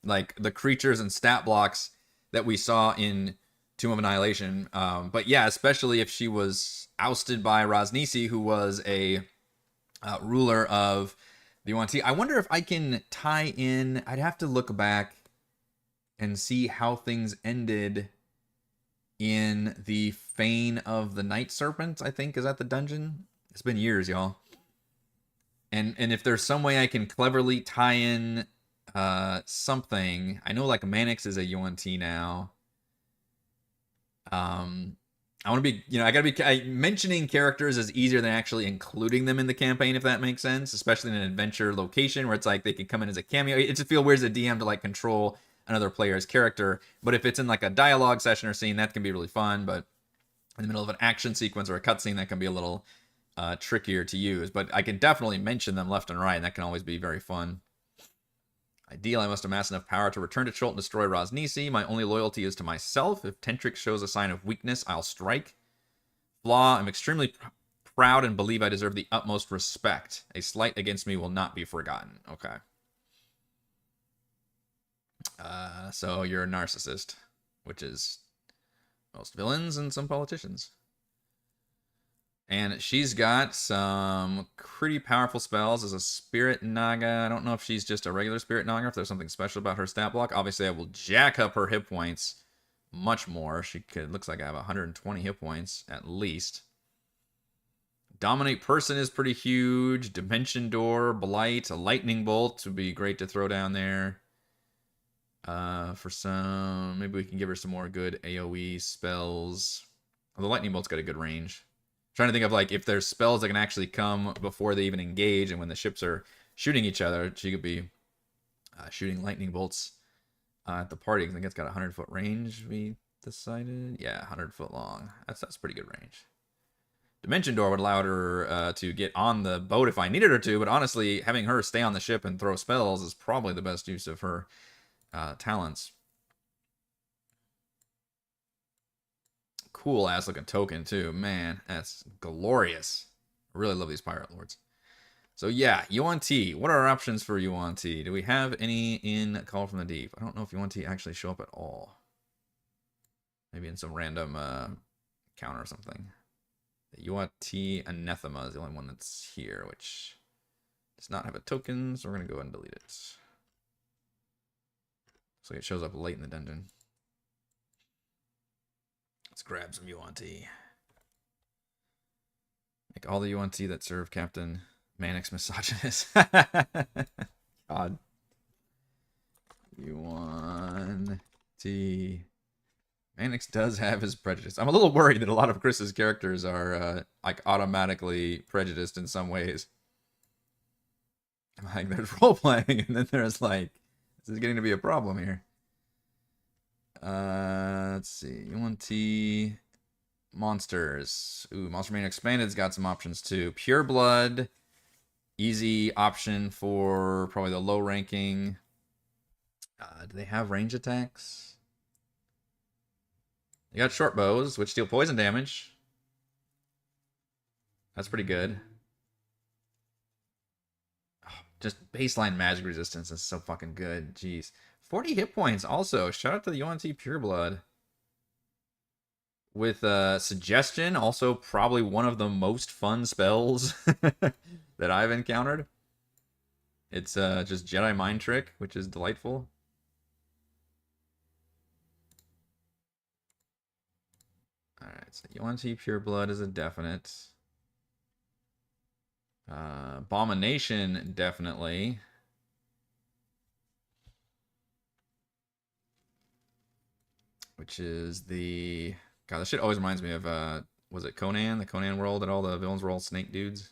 A: the creatures and stat blocks that we saw in Tomb of Annihilation. But yeah, especially if she was ousted by Rosnisi, who was a ruler of the Yuan Ti. I wonder if I can tie in. I'd have to look back and see how things ended in the Fane of the Night Serpent, I think, is at the dungeon. It's been years, y'all. And if there's some way I can cleverly tie in something. I know like Manix is a Yuan Ti now. I want to be, I gotta be, mentioning characters is easier than actually including them in the campaign, if that makes sense, especially in an adventure location where it's like they can come in as a cameo. It just feels weird as a DM to like control another player's character, but if it's in like a dialogue session or scene, that can be really fun, but in the middle of an action sequence or a cutscene, that can be a little trickier to use, but I can definitely mention them left and right, and that can always be very fun. Ideal, I must amass enough power to return to Chult and destroy Rosnisi. My only loyalty is to myself. If Tentrix shows a sign of weakness, I'll strike. Flaw, I'm extremely proud and believe I deserve the utmost respect. A slight against me will not be forgotten. Okay. So you're a narcissist, which is most villains and some politicians. And she's got some pretty powerful spells as a Spirit Naga. I don't know if she's just a regular Spirit Naga, or if there's something special about her stat block. Obviously, I will jack up her hit points much more. Looks like I have 120 hit points at least. Dominate Person is pretty huge. Dimension Door, Blight, a Lightning Bolt would be great to throw down there. For some, maybe we can give her some more good AoE spells. Well, the Lightning Bolt's got a good range. Trying to think of like if there's spells that can actually come before they even engage, and when the ships are shooting each other, she could be shooting lightning bolts at the party. I think it's got a 100-foot range. We decided, yeah, 100-foot long. That's pretty good range. Dimension Door would allow her to get on the boat if I needed her to, but honestly, having her stay on the ship and throw spells is probably the best use of her talents. Cool ass looking token too, man. That's glorious. I really love these pirate lords. So yeah, Yuan Ti. What are our options for Yuan Ti? Do we have any in Call from the Deep? I don't know if Yuan Ti actually show up at all. Maybe in some random counter or something. The Yuan Ti Anathema is the only one that's here, which does not have a token, so we're gonna go ahead and delete it. So it shows up late in the dungeon. Let's grab some Yuan Ti. Make all the Yuan Ti that serve Captain Manix misogynist. God. Yuan Ti. Manix does have his prejudice. I'm a little worried that a lot of Chris's characters are like automatically prejudiced in some ways. Like there's role playing, and then there's like, this is getting to be a problem here. Let's see. Yuan Ti monsters. Ooh, Monster Mania Expanded's got some options too. Pure Blood, easy option for probably the low ranking. Do they have range attacks? They got short bows, which deal poison damage. That's pretty good. Oh, just baseline magic resistance is so fucking good. Jeez. 40 hit points also. Shout out to the Yuan Ti Pure Blood. With Suggestion, also probably one of the most fun spells that I've encountered. It's just Jedi Mind Trick, which is delightful. Alright, so Yuan-Ti Pureblood is a definite. Abomination, definitely. Which is the... God, this shit always reminds me of, was it Conan? The Conan world that all the villains were all snake dudes?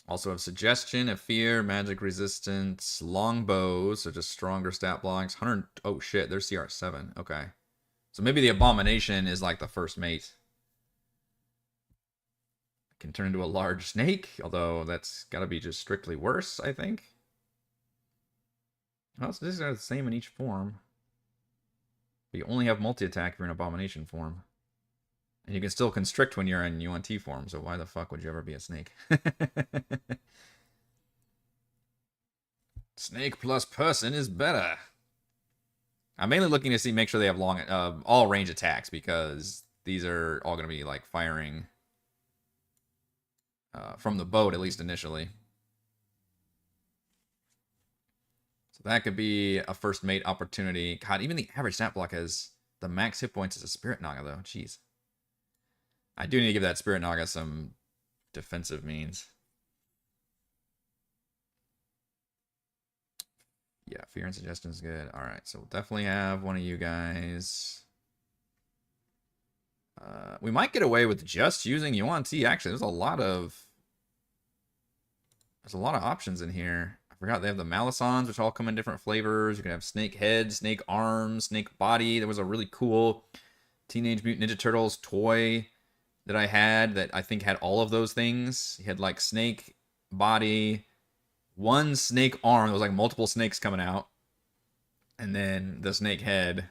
A: Also have Suggestion, a Fear, Magic Resistance, Longbow, so just stronger stat blocks. 100... Oh shit, there's CR7. Okay. So maybe the Abomination is like the first mate. Can turn into a large snake, although that's gotta be just strictly worse, I think. Well, so these are the same in each form. But you only have multi-attack if you're in Abomination form. And you can still constrict when you're in Yuan-Ti form, so why the fuck would you ever be a snake? Snake plus person is better. I'm mainly looking to make sure they have long, all range attacks, because these are all going to be like firing from the boat, at least initially. So that could be a first mate opportunity. God, even the average stat block has the max hit points as a Spirit Naga, though. Jeez. I do need to give that Spirit Naga some defensive means. Yeah, Fear and Suggestion is good. All right, so we'll definitely have one of you guys. We might get away with just using Yuan-Ti. Actually, there's a lot of options in here. I forgot they have the Malisons, which all come in different flavors. You can have snake head, snake arms, snake body. There was a really cool Teenage Mutant Ninja Turtles toy that I had that I think had all of those things. You had like snake body, one snake arm. There was like multiple snakes coming out, and then the snake head.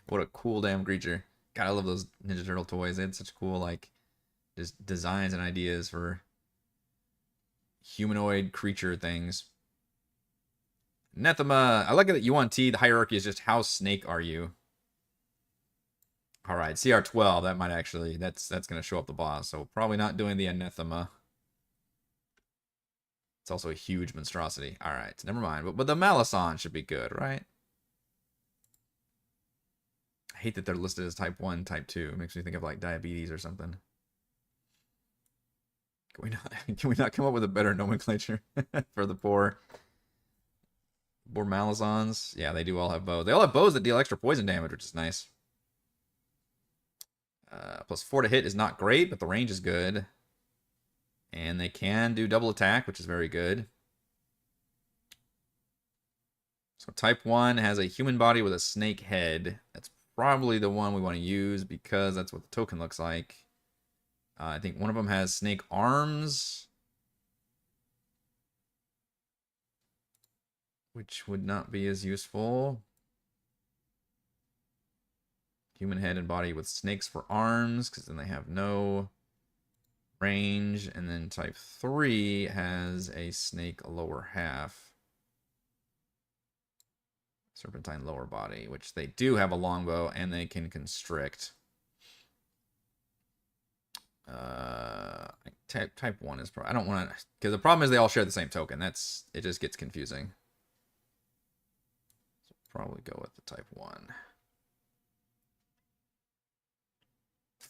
A: What a cool damn creature. God, I love those Ninja Turtle toys. They had such cool, like, just designs and ideas for humanoid creature things. Nethema. I like it that Yuan-Ti, the hierarchy is just how snake are you? Alright, CR12, that might actually, that's going to show up the boss. So probably not doing the Anathema. It's also a huge monstrosity. Alright, never mind. But the Malison should be good, right? I hate that they're listed as type 1, type 2. It makes me think of like diabetes or something. Can we not come up with a better nomenclature for the poor Malisons? Yeah, they do all have bows. They all have bows that deal extra poison damage, which is nice. Plus 4 to hit is not great, but the range is good. And they can do double attack, which is very good. So type 1 has a human body with a snake head. That's probably the one we want to use because that's what the token looks like. I think one of them has snake arms, which would not be as useful. Human head and body with snakes for arms, because then they have no range. And then type 3 has a snake lower half. Serpentine lower body, which they do have a longbow and they can constrict. Type 1 is probably, I don't want to, because the problem is they all share the same token. It just gets confusing. So probably go with the type 1.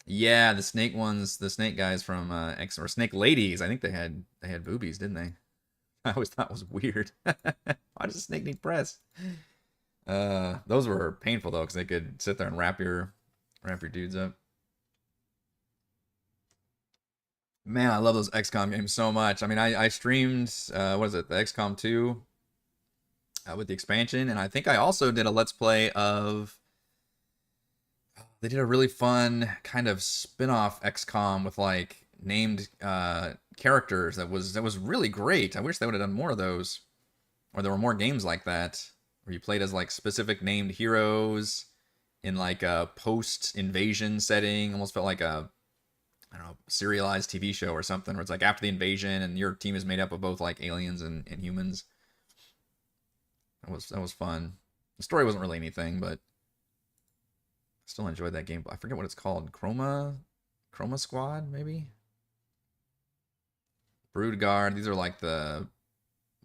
A: Yeah, the snake ones, the snake guys from X, or snake ladies. I think they had boobies, didn't they? I always thought it was weird. Why does a snake need breasts? Those were painful though, because they could sit there and wrap your dudes up. Man, I love those XCOM games so much. I mean, I streamed, what is it, the XCOM 2 with the expansion, and I think I also did a Let's Play of, they did a really fun kind of spin-off XCOM with like named characters that was really great. I wish they would have done more of those, or there were more games like that where you played as like specific named heroes in like a post-invasion setting. Almost felt like a, I don't know, serialized TV show or something, where it's like after the invasion and your team is made up of both like aliens and humans. That was fun. The story wasn't really anything, but I still enjoyed that game. I forget what it's called. Chroma Squad, maybe? Broodguard. These are like the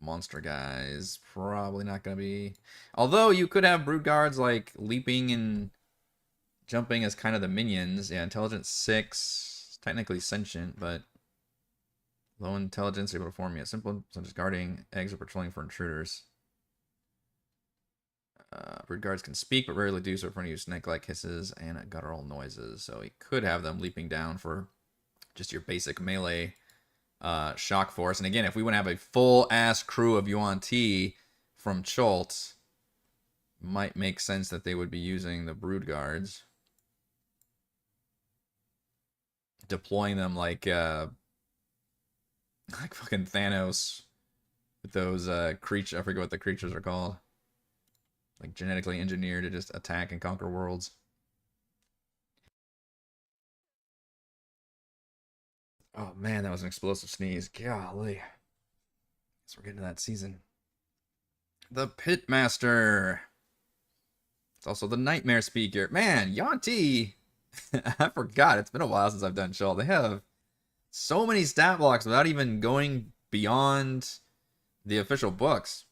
A: monster guys. Probably not going to be... Although you could have Brood Guards like leaping and jumping as kind of the minions. Yeah, intelligence 6. Technically sentient, but low intelligence, able to form simple, such as guarding eggs or patrolling for intruders. Brood Guards can speak, but rarely do so in front of you. Snake-like hisses and guttural noises. So he could have them leaping down for just your basic melee shock force. And again, if we want to have a full-ass crew of Yuan Ti from Chult, might make sense that they would be using the Brood Guards. Deploying them like fucking Thanos with those creatures. I forget what the creatures are called. Like genetically engineered to just attack and conquer worlds. Oh man, that was an explosive sneeze. Golly. Guess we're getting to that season. The Pitmaster. It's also the Nightmare Speaker. Man, Yuan Ti. I forgot. It's been a while since I've done Chult. They have so many stat blocks without even going beyond the official books.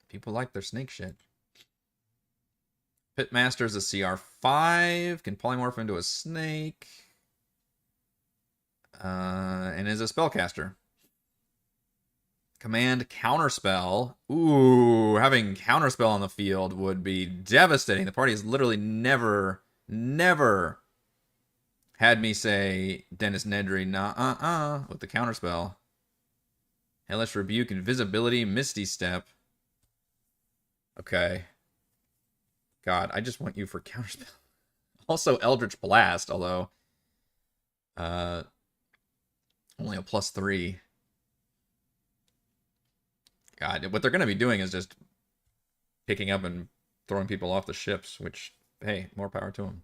A: People like their snake shit. Pitmaster is a CR5. Can polymorph into a snake. And is a spellcaster. Command Counterspell. Ooh, having Counterspell on the field would be devastating. The party has literally never had me say Dennis Nedry, nah, with the Counterspell. Hellish Rebuke, Invisibility, Misty Step. Okay. God, I just want you for Counterspell. Also Eldritch Blast, although only a +3. God, what they're going to be doing is just picking up and throwing people off the ships, which, hey, more power to them.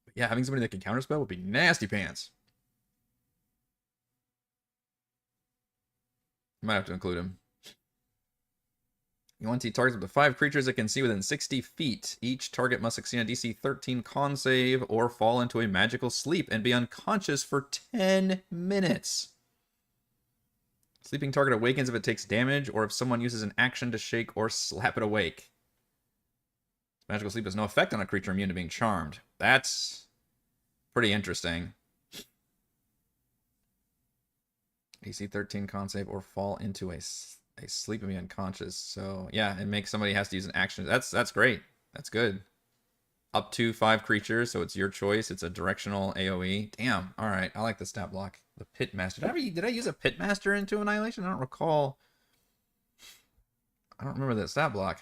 A: But yeah, having somebody that can counterspell would be nasty pants. Might have to include him. Yuan Ti targets up to 5 creatures it can see within 60 feet. Each target must succeed a DC 13 con save or fall into a magical sleep and be unconscious for 10 minutes. Sleeping target awakens if it takes damage or if someone uses an action to shake or slap it awake. Magical sleep has no effect on a creature immune to being charmed. That's pretty interesting. DC 13 con save or fall into a sleep and be unconscious. So yeah, it makes somebody has to use an action. That's great. That's good. Up to 5 creatures, so it's your choice. It's a directional AoE. Damn. All right, I like the stat block. The Pitmaster. Did I use a Pitmaster into Annihilation? I don't recall. I don't remember that stat block.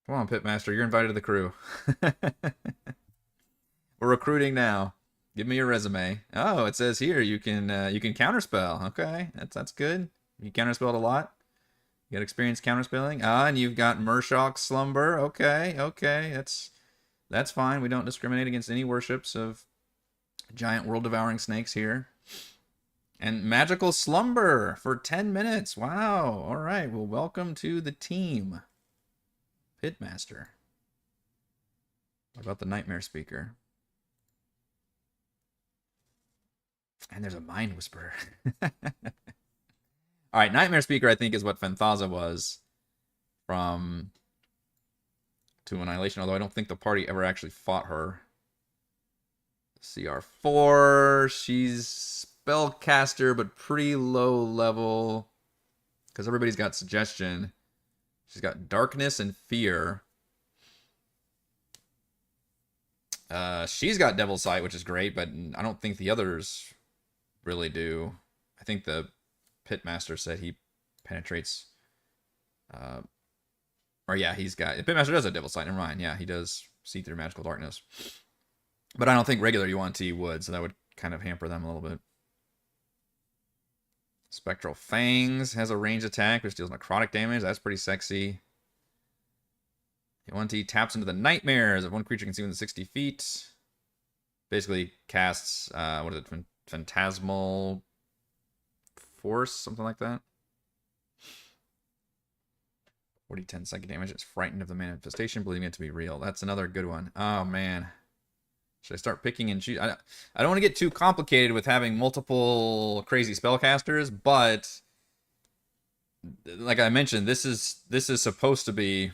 A: Come on, Pitmaster. You're invited to the crew. We're recruiting now. Give me your resume. Oh, it says here you can counterspell. Okay, that's good. You counterspelled a lot. You got experience counterspelling. And you've got Murshok Slumber. Okay, that's fine. We don't discriminate against any worships of giant world-devouring snakes here. And Magical Slumber for 10 minutes. Wow. All right. Well, welcome to the team. Pitmaster. What about the Nightmare Speaker? And there's a Mind Whisperer. All right, Nightmare Speaker, I think, is what Fenthaza was from To Annihilation, although I don't think the party ever actually fought her. CR4, she's spellcaster, but pretty low level, because everybody's got Suggestion. She's got Darkness and Fear. She's got Devil's Sight, which is great, but I don't think the others really do. I think the Pitmaster said he penetrates. Or yeah, he's got... Pitmaster does have Devil's Sight, never mind. Yeah, he does see through magical darkness. But I don't think regular Yuan Ti would, so that would kind of hamper them a little bit. Spectral Fangs has a ranged attack, which deals necrotic damage. That's pretty sexy. Yuan Ti taps into the Nightmares. If one creature can see within 60 feet. Basically casts, what is it, Phantasmal Force, something like that. 40-10 psychic damage. It's frightened of the manifestation, believing it to be real. That's another good one. Oh, man. Should I start picking and choose? I don't want to get too complicated with having multiple crazy spellcasters, but like I mentioned, this is supposed to be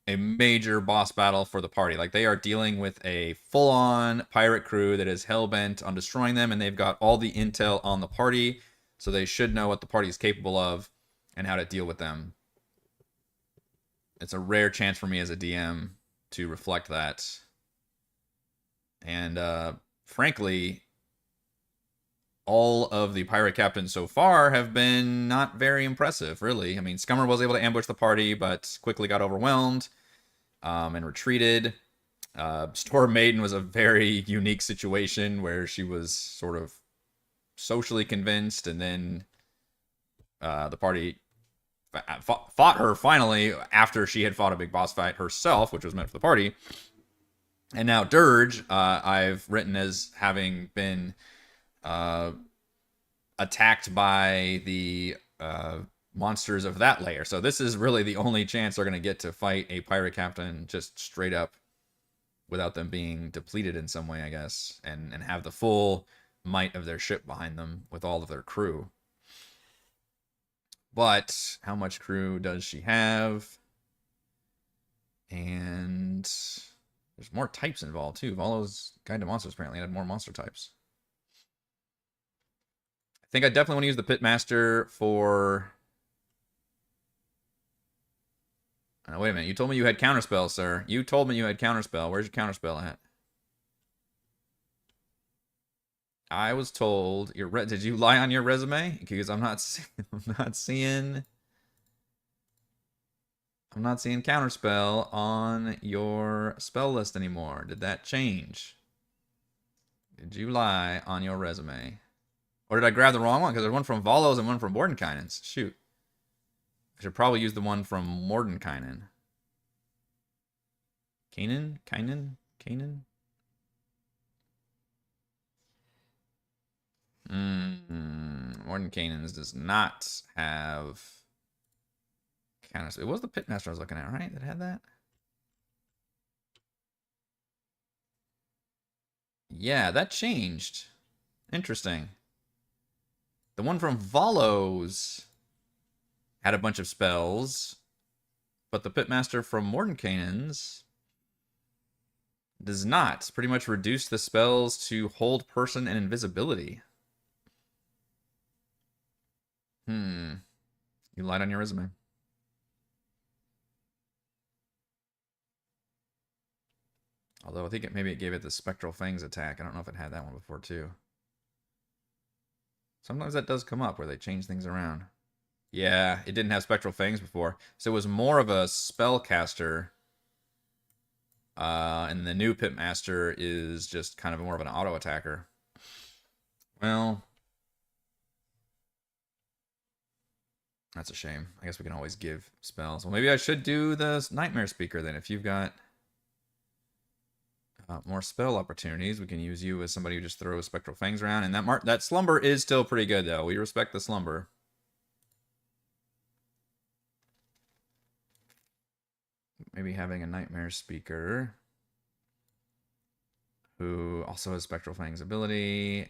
A: a major boss battle for the party. Like, they are dealing with a full-on pirate crew that is hell-bent on destroying them, and they've got all the intel on the party, so they should know what the party is capable of and how to deal with them. It's a rare chance for me as a DM to reflect that. And frankly, all of the pirate captains so far have been not very impressive, really. I mean, Scummer was able to ambush the party, but quickly got overwhelmed and retreated. Storm Maiden was a very unique situation where she was sort of socially convinced, and then the party fought her finally after she had fought a big boss fight herself, which was meant for the party. And now Dirge, I've written as having been attacked by the monsters of that layer. So this is really the only chance they're going to get to fight a pirate captain just straight up without them being depleted in some way, I guess, and have the full might of their ship behind them with all of their crew. But how much crew does she have? And there's more types involved too. Volo's Guide to Monsters apparently had more monster types. I think I definitely want to use the Pitmaster for... Oh, wait a minute. You told me you had Counterspell, sir. You told me you had Counterspell. Where's your Counterspell at? I was told your did you lie on your resume? Because I'm not seeing Counterspell on your spell list anymore. Did that change? Did you lie on your resume? Or did I grab the wrong one? Because there's one from Volo's and one from Mordenkainen's. Shoot. I should probably use the one from Mordenkainen. Kainen? Mordenkainen's does not have Counterspell. It was the Pitmaster I was looking at, right? That had that? Yeah, that changed. Interesting. The one from Volo's had a bunch of spells, but the Pitmaster from Mordenkainen's does not. Pretty much reduce the spells to hold person and invisibility. You lied on your resume. Although I think maybe it gave it the Spectral Fangs attack. I don't know if it had that one before too. Sometimes that does come up where they change things around. Yeah, it didn't have Spectral Fangs before. So it was more of a spellcaster. And the new Pitmaster is just kind of more of an auto attacker. Well, that's a shame. I guess we can always give spells. Well, maybe I should do the Nightmare Speaker then. If you've got more spell opportunities, we can use you as somebody who just throws Spectral Fangs around. And that Slumber is still pretty good, though. We respect the Slumber. Maybe having a Nightmare Speaker who also has Spectral Fangs ability.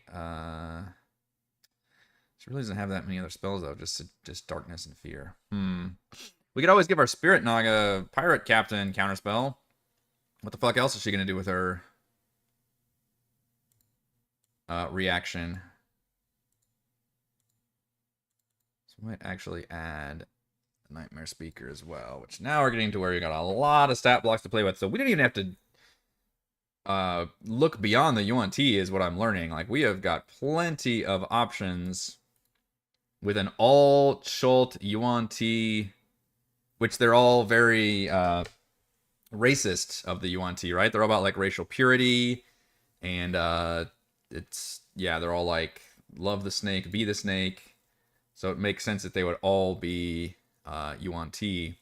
A: She really doesn't have that many other spells, though. Just Darkness and Fear. We could always give our Spirit Naga Pirate Captain Counterspell. What the fuck else is she going to do with her reaction? So we might actually add the Nightmare Speaker as well, which now we're getting to where we got a lot of stat blocks to play with. So we didn't even have to look beyond the Yuan Ti is what I'm learning. Like, we have got plenty of options with an all Chult Yuan Ti, which they're all very racist of the Yuan Ti, right? They're all about like racial purity, and they're all like love the snake, be the snake. So it makes sense that they would all be Yuan Ti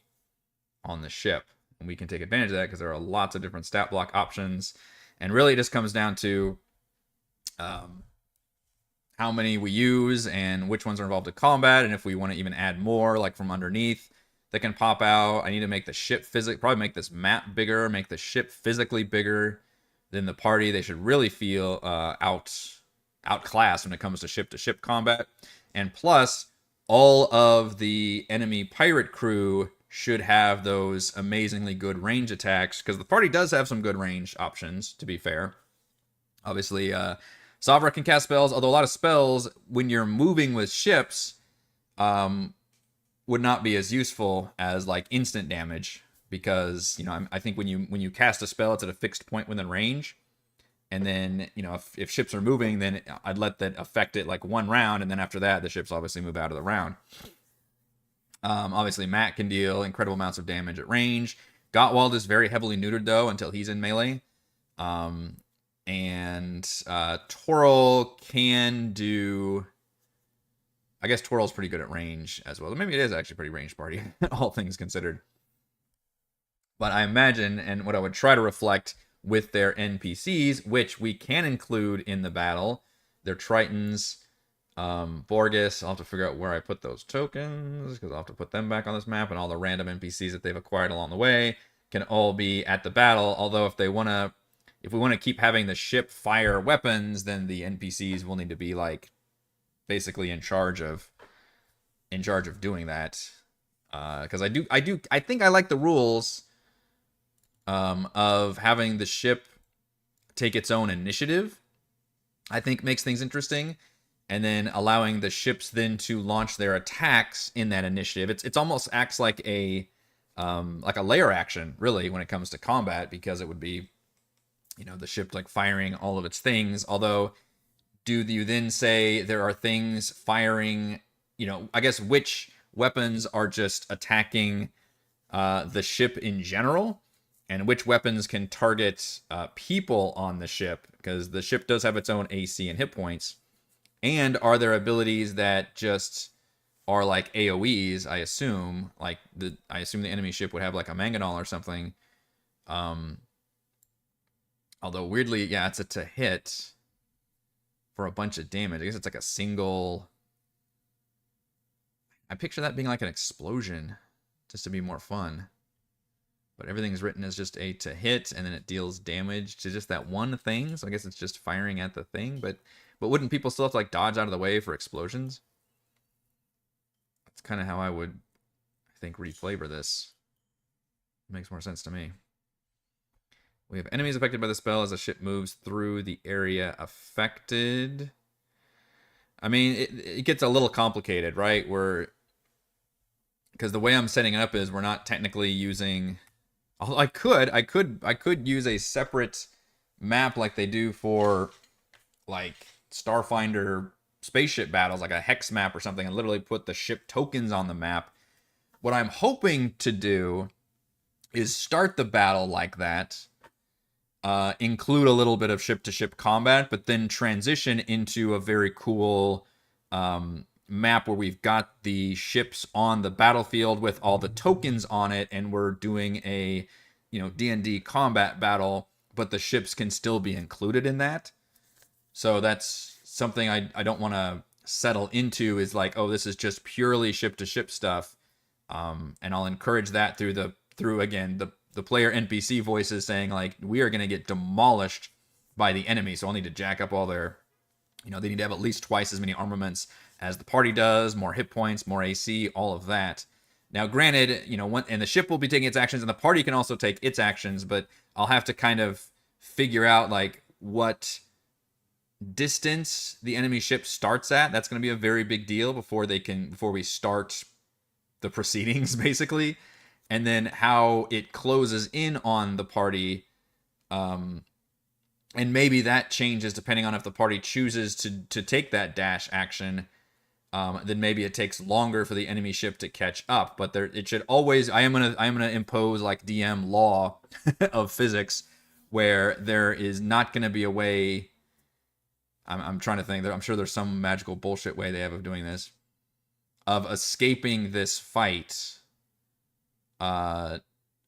A: on the ship, and we can take advantage of that because there are lots of different stat block options, and really it just comes down to how many we use and which ones are involved in combat, and if we want to even add more like from underneath that can pop out. I need to make the ship probably make this map bigger, make the ship physically bigger, then the party, they should really feel outclassed when it comes to ship combat. And plus, all of the enemy pirate crew should have those amazingly good range attacks, because the party does have some good range options, to be fair. Obviously, Savra can cast spells, although a lot of spells, when you're moving with ships, would not be as useful as like instant damage, because I think when you cast a spell, it's at a fixed point within range, and then if ships are moving, then I'd let that affect it like one round, and then after that, the ships obviously move out of the round. Obviously, Matt can deal incredible amounts of damage at range. Gottwald is very heavily neutered though until he's in melee. And Toril can do. I guess Toral's pretty good at range as well. Maybe it is actually pretty range party, all things considered. But I imagine, and what I would try to reflect with their NPCs, which we can include in the battle, their Tritons, Borgus. I'll have to figure out where I put those tokens, because I'll have to put them back on this map, and all the random NPCs that they've acquired along the way can all be at the battle. Although if we want to keep having the ship fire weapons, then the NPCs will need to be like basically in charge of doing that, because I think I like the rules of having the ship take its own initiative. I think makes things interesting, and then allowing the ships then to launch their attacks in that initiative. It's almost acts like a layer action, really, when it comes to combat, because it would be the ship like firing all of its things. Although, do you then say there are things firing, I guess which weapons are just attacking the ship in general, and which weapons can target people on the ship, because the ship does have its own AC and hit points. And are there abilities that just are like AoEs, I assume, I assume the enemy ship would have like a Mangonel or something. Although weirdly, yeah, it's a to hit for a bunch of damage. I guess it's like a single. I picture that being like an explosion, just to be more fun. But everything's written as just a to hit, and then it deals damage to just that one thing. So I guess it's just firing at the thing. But wouldn't people still have to like dodge out of the way for explosions? That's kind of how I would, I think, reflavor this. It makes more sense to me. We have enemies affected by the spell as a ship moves through the area affected. I mean, it gets a little complicated, right? Because the way I'm setting it up is we're not technically using. Although I could use a separate map like they do for like Starfinder spaceship battles, like a hex map or something, and literally put the ship tokens on the map. What I'm hoping to do is start the battle like that. Include a little bit of ship-to-ship combat, but then transition into a very cool map where we've got the ships on the battlefield with all the tokens on it, and we're doing a D&D combat battle, but the ships can still be included in that. So that's something I don't want to settle into, is like, oh, this is just purely ship-to-ship stuff, and I'll encourage that through again the player NPC voices saying like, we are going to get demolished by the enemy, so I'll need to jack up all their, they need to have at least twice as many armaments as the party does, more hit points, more AC, all of that. Now, granted, and the ship will be taking its actions, and the party can also take its actions, but I'll have to kind of figure out like what distance the enemy ship starts at. That's going to be a very big deal before we start the proceedings, basically. And then how it closes in on the party, and maybe that changes depending on if the party chooses to take that dash action. Then maybe it takes longer for the enemy ship to catch up. But it should always. I am gonna impose like DM law of physics, where there is not gonna be a way. I'm trying to think. I'm sure there's some magical bullshit way they have of doing this, of escaping this fight.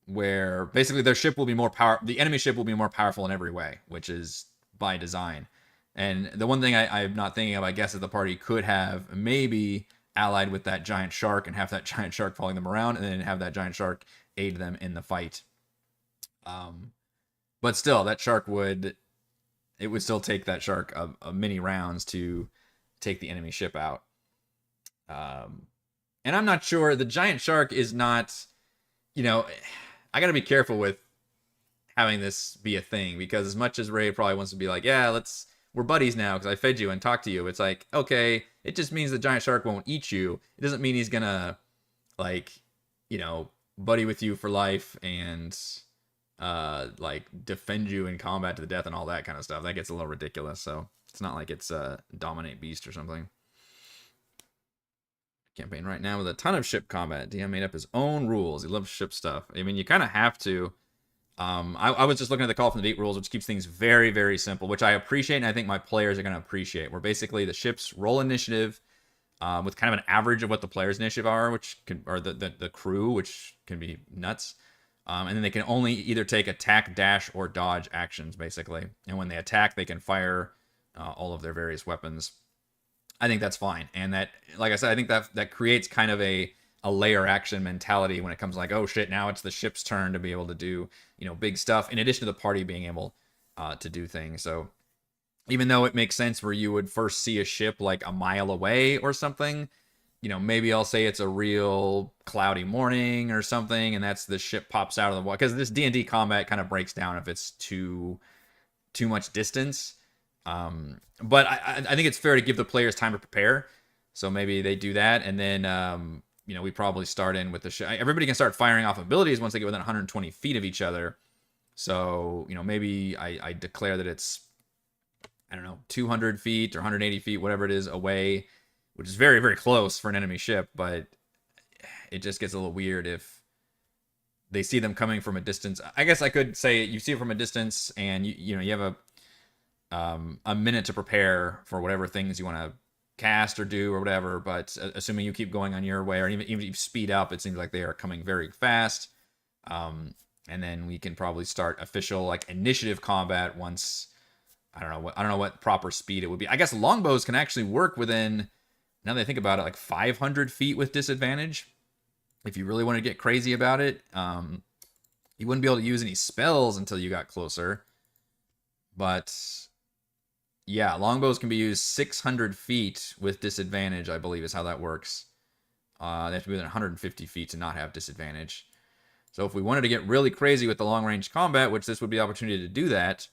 A: Where basically their ship will be more the enemy ship will be more powerful in every way, which is by design. And the one thing I'm not thinking of, I guess, is the party could have maybe allied with that giant shark and have that giant shark following them around, and then have that giant shark aid them in the fight. But still, that shark would it would still take that shark a many rounds to take the enemy ship out. And I'm not sure the giant shark is not, you know, I got to be careful with having this be a thing, because as much as Ray probably wants to be like, yeah, we're buddies now because I fed you and talked to you. It's like, okay, it just means the giant shark won't eat you. It doesn't mean he's gonna like, buddy with you for life and like defend you in combat to the death and all that kind of stuff. That gets a little ridiculous. So it's not like it's a dominate beast or something. Campaign right now with a ton of ship combat. DM made up his own rules. He loves ship stuff. I mean, you kind of have to. I was just looking at the Call from the Deep rules, which keeps things very, very simple, which I appreciate, and I think my players are going to appreciate. Where basically the ships roll initiative with kind of an average of what the players' initiative are, or the crew, which can be nuts. And then they can only either take attack, dash, or dodge actions, basically. And when they attack, they can fire all of their various weapons. I think that's fine. And that, like I said, I think that creates kind of a layer action mentality when it comes like, oh shit, now it's the ship's turn to be able to do, big stuff, in addition to the party being able to do things. So even though it makes sense where you would first see a ship like a mile away or something, maybe I'll say it's a real cloudy morning or something, and that's the ship pops out of the water. Because this D&D combat kind of breaks down if it's too much distance. But I think it's fair to give the players time to prepare. So maybe they do that, and then we probably start in with the ship. Everybody can start firing off abilities once they get within 120 feet of each other. So maybe I declare that it's, I don't know, 200 feet or 180 feet, whatever it is, away, which is very, very close for an enemy ship, but it just gets a little weird if they see them coming from a distance. I guess I could say you see it from a distance, and you have a minute to prepare for whatever things you want to cast or do or whatever, but assuming you keep going on your way, or even if you speed up, it seems like they are coming very fast. And then we can probably start official like initiative combat once. I don't know what proper speed it would be. I guess longbows can actually work within, now that I think about it, like 500 feet with disadvantage. If you really want to get crazy about it, you wouldn't be able to use any spells until you got closer. But yeah, longbows can be used 600 feet with disadvantage, I believe is how that works. They have to be within 150 feet to not have disadvantage. So if we wanted to get really crazy with the long-range combat, which this would be the opportunity to do that,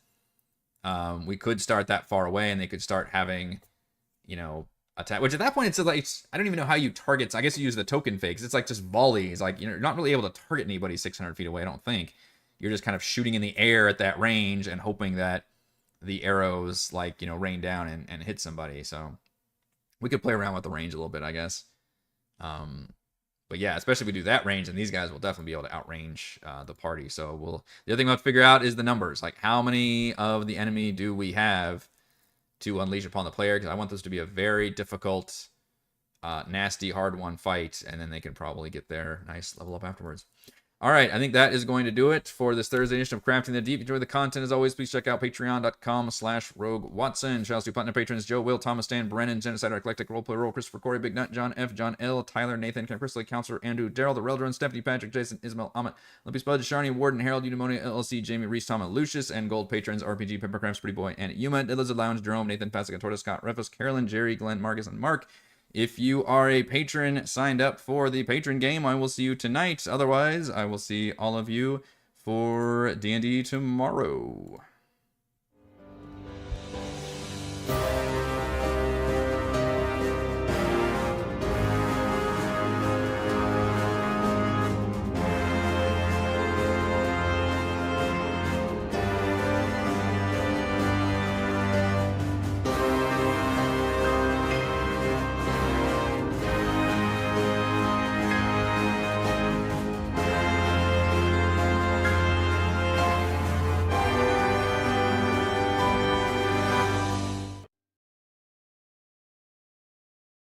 A: we could start that far away, and they could start having, attack. Which at that point, it's like, I don't even know how you target. I guess you use the token fakes. It's like just volleys. Like, you're not really able to target anybody 600 feet away, I don't think. You're just kind of shooting in the air at that range and hoping that the arrows rain down and hit somebody. So we could play around with the range a little bit, I guess. But yeah, especially if we do that range, and these guys will definitely be able to outrange the party. So the other thing we'll have to figure out is the numbers. Like, how many of the enemy do we have to unleash upon the player? Because I want this to be a very difficult, nasty, hard-won fight, and then they can probably get their nice level up afterwards. All right, I think that is going to do it for this Thursday edition of Crafting the Deep. Enjoy the content as always. Please check out patreon.com/Rogue Watson. Shouts to Platinum patrons Joe, Will, Thomas, Stan, Brennan, Genocider, Eclectic, Roleplay, Roll, Christopher, Corey, Big Nut, John F, John L, Tyler, Nathan, Ken Chrisley, Counselor, Andrew, Daryl, The Reldron, Stephanie, Patrick, Jason, Ismail, Amit, Limpy Spudge, Sharni, Warden, Harold, Eudemonia, LLC, Jamie, Reese, Tom, and Lucius, and Gold patrons RPG, Peppercramps, Pretty Boy, and Yuma, Lizard Lounge, Jerome, Nathan, Pasica, Torta, Scott, Refus, Carolyn, Jerry, Glenn, Marcus, and Mark. If you are a patron signed up for the patron game, I will see you tonight. Otherwise, I will see all of you for D&D tomorrow.